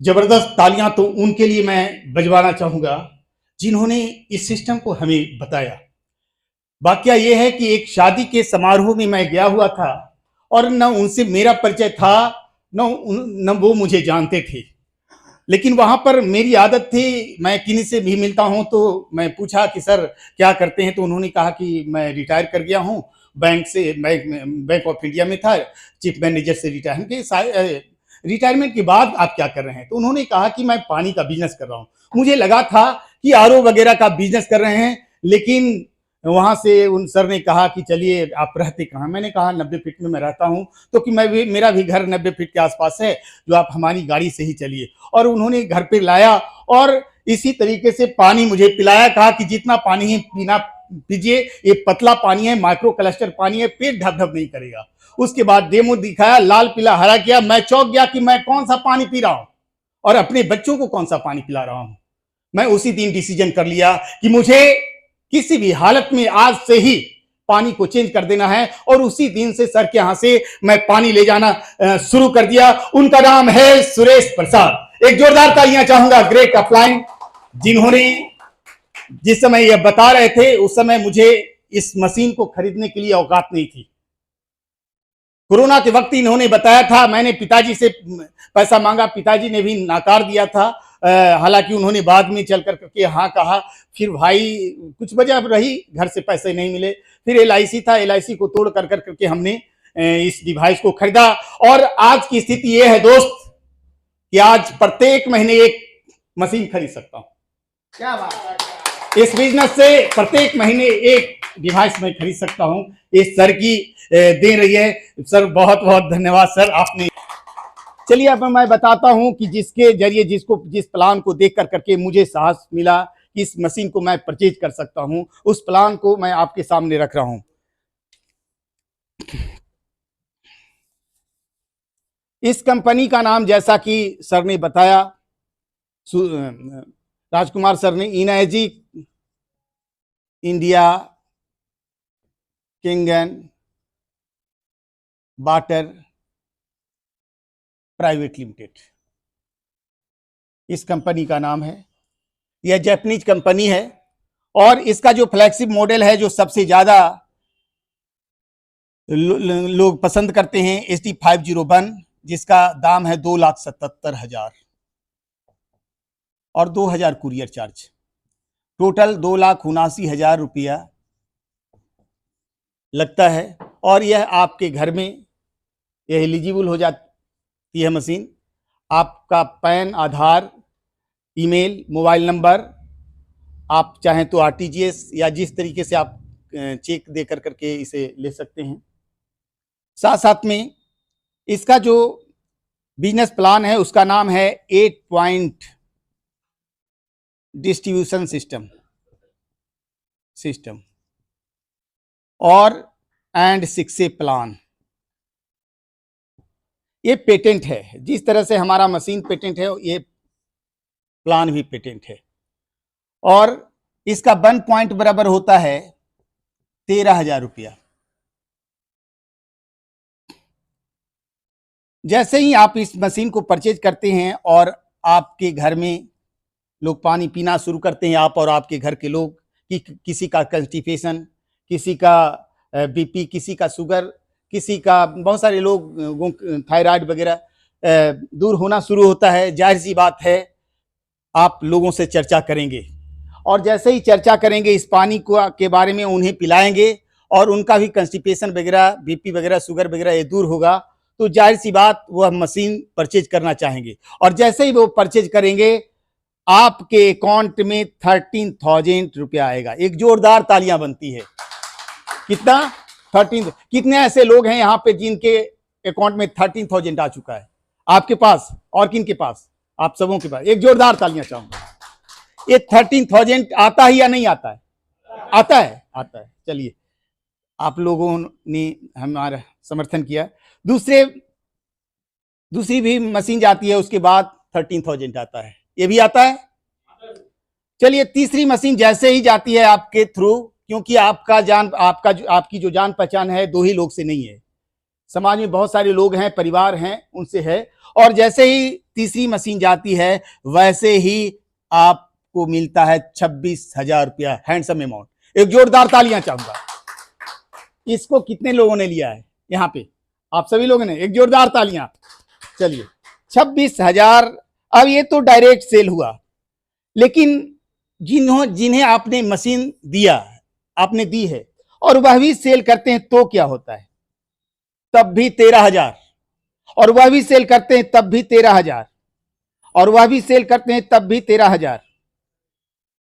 [SPEAKER 4] जबरदस्त तालियां तो उनके लिए मैं बजवाना चाहूंगा जिन्होंने इस सिस्टम को हमें बताया। वाकया यह है कि एक शादी के समारोह में मैं गया हुआ था और न उनसे मेरा परिचय था, न वो मुझे जानते थे। लेकिन वहां पर मेरी आदत थी, मैं किन्हीं से भी मिलता हूं तो मैं पूछा कि सर क्या करते हैं, तो उन्होंने कहा कि मैं रिटायर कर गया हूं बैंक से, बैंक ऑफ इंडिया में था, चीफ मैनेजर से रिटायरमेंट के बाद आप क्या कर रहे हैं। तो उन्होंने कहा कि मैं पानी का बिजनेस कर रहा हूं। मुझे लगा था कि आरओ वगैरह का बिजनेस कर रहे हैं, लेकिन वहां से उन सर ने कहा कि चलिए आप रहते कहाँ। मैंने कहा 90 फीट में मैं रहता हूं, तो कि मेरा भी घर 90 फीट के आसपास है, जो आप हमारी गाड़ी से ही चलिए। और उन्होंने घर पे लाया और इसी तरीके से पानी मुझे पिलाया, कहा कि जितना पानी है पीना पीजिए, ये पतला पानी है, माइक्रो क्लस्टर पानी है, पेट ढप ढप नहीं करेगा। उसके बाद डेमो दिखाया, लाल पीला हरा किया। मैं चौंक गया कि मैं कौन सा पानी पी रहा हूं और अपने बच्चों को कौन सा पानी पिला रहा हूं। मैं उसी दिन डिसीजन कर लिया कि मुझे किसी भी हालत में आज से ही पानी को चेंज कर देना है, और उसी दिन से सर के यहां से मैं पानी ले जाना शुरू कर दिया। उनका नाम है सुरेश प्रसाद। एक जोरदार तालियां चाहूंगा ग्रेट अपलाइन, जिन्होंने जिस समय यह बता रहे थे उस समय मुझे इस मशीन को खरीदने के लिए औकात नहीं थी। कोरोना के वक्त इन्होंने बताया था, मैंने पिताजी से पैसा मांगा, पिताजी ने भी नाकार दिया था। हालांकि उन्होंने बाद में चल कर के हाँ कहा, फिर भाई कुछ वजह रही, घर से पैसे नहीं मिले, फिर LIC था, LIC को तोड़ कर करके हमने इस डिवाइस को खरीदा। और आज की स्थिति ये है दोस्त कि आज प्रत्येक महीने एक मशीन खरीद सकता हूं।
[SPEAKER 2] क्या बात।
[SPEAKER 4] इस बिजनेस से प्रत्येक महीने एक डिवाइस मैं खरीद सकता हूं। इस सर की दे रही है। सर बहुत बहुत धन्यवाद सर, आपने। चलिए अब मैं बताता हूं कि जिसके जरिए जिस प्लान को देख कर करके मुझे साहस मिला कि इस मशीन को मैं परचेज कर सकता हूं, उस प्लान को मैं आपके सामने रख रहा हूं। इस कंपनी का नाम जैसा कि सर ने बताया, राजकुमार सर ने, इनर्जी इंडिया किंगन वाटर प्राइवेट लिमिटेड, इस कंपनी का नाम है। यह जापानीज कंपनी है और इसका जो फ्लैगशिप मॉडल है, जो सबसे ज्यादा लोग पसंद करते हैं, HD501, जिसका दाम है 2,77,000 और 2,000 कुरियर चार्ज, टोटल 2,79,000 रुपया लगता है। और यह आपके घर में यह एलिजिबल हो जाती है मशीन। आपका पैन, आधार, ईमेल, मोबाइल नंबर, आप चाहें तो RTGS या जिस तरीके से आप चेक दे कर करके इसे ले सकते हैं। साथ साथ में इसका जो बिजनेस प्लान है उसका नाम है 8 पॉइंट डिस्ट्रीब्यूशन सिस्टम और एंड 6A प्लान। ये पेटेंट है। जिस तरह से हमारा मशीन पेटेंट है, ये प्लान भी पेटेंट है। और इसका 1 पॉइंट बराबर होता है 13,000 रुपया। जैसे ही आप इस मशीन को परचेज करते हैं और आपके घर में लोग पानी पीना शुरू करते हैं, आप और आपके घर के लोग, किसी का कंस्टिपेशन, किसी का BP, किसी का शुगर, किसी का, बहुत सारे लोग थायराइड वगैरह दूर होना शुरू होता है। जाहिर सी बात है आप लोगों से चर्चा करेंगे, और जैसे ही चर्चा करेंगे इस पानी को के बारे में, उन्हें पिलाएंगे और उनका भी कंस्टिपेशन वगैरह, BP वगैरह, शुगर वगैरह ये दूर होगा, तो जाहिर सी बात वह मशीन परचेज करना चाहेंगे। और जैसे ही वो परचेज करेंगे आपके अकाउंट में 13,000 रुपया आएगा। एक जोरदार तालियां बनती है। कितना? 13। कितने ऐसे लोग हैं यहाँ पे जिनके अकाउंट में 13,000 आ चुका है? आपके पास और किन के पास? आप सबों के पास। एक जोरदार तालियां चाहूंगा। ये 13,000 आता है या नहीं आता है? आता है, आता है। चलिए, आप लोगों ने हमारा समर्थन किया। दूसरी भी मशीन जाती है, उसके बाद 13,000 आता है। ये भी आता है। चलिए, तीसरी मशीन जैसे ही जाती है आपके थ्रू, क्योंकि आपकी जो जान पहचान है 2 ही लोग से नहीं है, समाज में बहुत सारे लोग हैं, परिवार हैं, उनसे है। और जैसे ही तीसरी मशीन जाती है वैसे ही आपको मिलता है 26,000 रुपया, हैंडसम अमाउंट। एक जोरदार तालियां चाहूंगा। इसको कितने लोगों ने लिया है यहाँ पे? आप सभी लोगों ने। एक जोरदार तालियां। चलिए, 26,000। अब ये तो डायरेक्ट सेल हुआ, लेकिन जिन्हें आपने मशीन आपने दी है और वह भी सेल करते हैं तो क्या होता है? तब भी 13,000। और वह भी सेल करते हैं तब भी 13,000। और वह भी सेल करते हैं तब भी 13,000।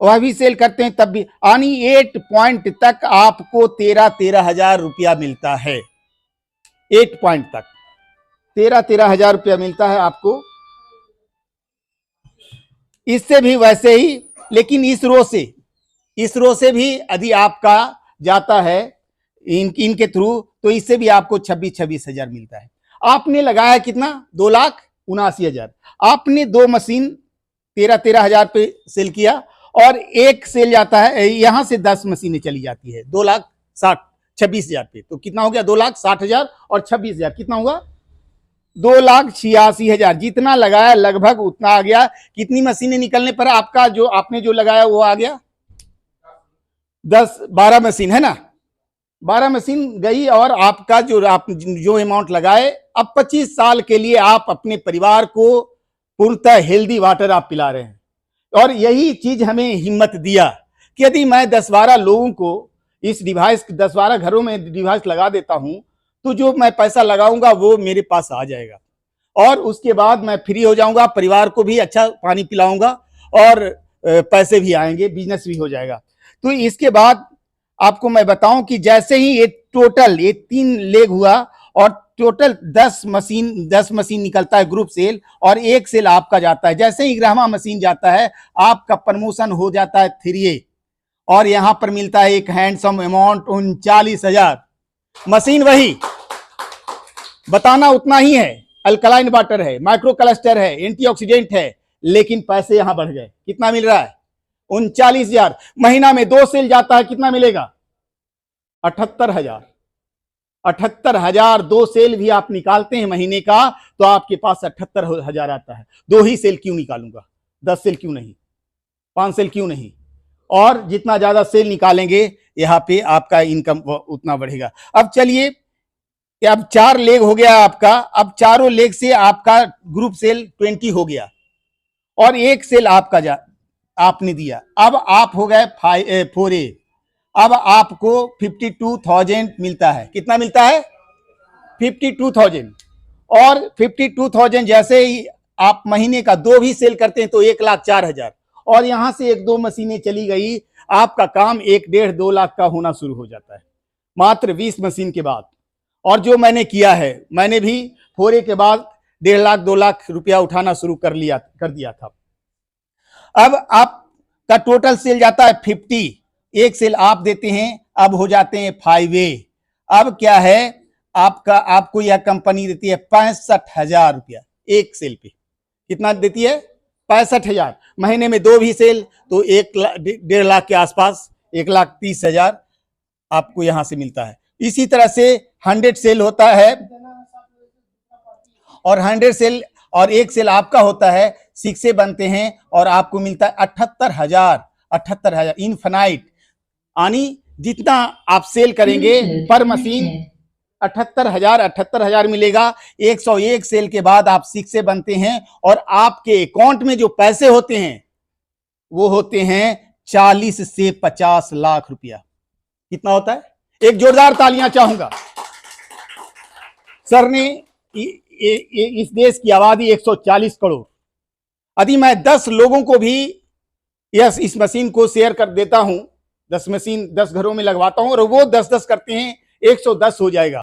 [SPEAKER 4] वह भी सेल करते हैं तब भी, यानी 8 पॉइंट तक आपको 13,000 रुपया मिलता है। 8 पॉइंट तक 13,000 रुपया मिलता है आपको। इससे भी वैसे ही, लेकिन इस रो से भी यदि आपका जाता है इनके थ्रू, तो इससे भी आपको 26,000 मिलता है। आपने लगाया कितना? 2,79,000। आपने 2 मशीन 13,000 पे सेल किया, और एक सेल जाता है, यहां से 10 मशीनें चली जाती है 2,26,000 पे। तो कितना हो गया? 2,60,000 और 26,000 कितना हुआ? 2,86,000। जितना लगाया लगभग उतना आ गया। कितनी मशीनें निकलने पर आपका जो आपने जो लगाया वो आ गया? 12 मशीन है ना। 12 मशीन गई, और आपका जो अमाउंट लगाए, अब 25 साल के लिए आप अपने परिवार को पूर्णतः हेल्दी वाटर आप पिला रहे हैं। और यही चीज हमें हिम्मत दिया कि यदि मैं 10-12 लोगों को इस डिवाइस 10-12 घरों में डिवाइस लगा देता हूं तो जो मैं पैसा लगाऊंगा वो मेरे पास आ जाएगा और उसके बाद मैं फ्री हो जाऊंगा, परिवार को भी अच्छा पानी पिलाऊंगा और पैसे भी आएंगे, बिजनेस भी हो जाएगा। तो इसके बाद आपको मैं बताऊं कि जैसे ही ये 3 लेग हुआ और टोटल 10 मशीन निकलता है ग्रुप सेल और 1 सेल आपका जाता है। जैसे ही ग्रामा मशीन जाता है आपका प्रमोशन हो जाता है 3A और यहां पर मिलता है एक हैंडसम अमाउंट 39,000। मशीन वही, बताना उतना ही है, अल्कलाइन वाटर है, माइक्रो क्लस्टर है, एंटीऑक्सीडेंट है, लेकिन पैसे यहां बढ़ गए। कितना मिल रहा है? 39,000। महीना में 2 सेल जाता है, कितना मिलेगा? 78,000। 78,000 2 सेल भी आप निकालते हैं महीने का तो आपके पास 78,000 आता है। 2 ही सेल क्यों निकालूंगा? 10 सेल क्यों नहीं? 5 सेल क्यों नहीं? और जितना ज्यादा सेल निकालेंगे यहाँ पे आपका इनकम उतना बढ़ेगा। अब चलिए कि अब 4 लेग हो गया आपका। अब चारों लेग से आपका ग्रुप सेल 20 हो गया और 1 सेल आपका आपने दिया। अब आप हो गए 4A। अब आपको 52,000 मिलता है। कितना मिलता है? 52,000। और 52,000 जैसे ही आप महीने का 2 भी सेल करते हैं तो 1,04,000 और यहां से 1-2 मशीनें चली गई, आपका काम 1-1.5-2 लाख का होना शुरू हो जाता है मात्र 20 मशीन के बाद। और जो मैंने किया है, मैंने भी 4A के बाद 1.5 लाख 2 लाख रुपया उठाना शुरू कर दिया था। अब आपका टोटल सेल जाता है 50, 1 सेल आप देते हैं, अब हो जाते हैं 5A। अब क्या है, आपको यह कंपनी देती है 65,000 रुपया 1 सेल पे। कितना देती है? 65,000। महीने में 2 भी सेल तो 1.5 लाख के आसपास 1,30,000 आपको यहां से मिलता है। इसी तरह से 100 सेल होता है और 100 सेल और 1 सेल आपका होता है, 6 बनते हैं और आपको मिलता है 78,000 इनफाइनाइट। यानी जितना आप सेल करेंगे पर मशीन 78,000 मिलेगा। 101 सेल के बाद आप 6 बनते हैं और आपके अकाउंट में जो पैसे होते हैं वो होते हैं 40 से 50 लाख रुपया। कितना होता है? एक जोरदार तालियां चाहूंगा। सर ने इस देश की आबादी 140 करोड़, यदि मैं 10 लोगों को भी इस मशीन को शेयर कर देता हूं, 10 मशीन 10 घरों में लगवाता हूं और वो 10-10 करते हैं, 110 हो जाएगा।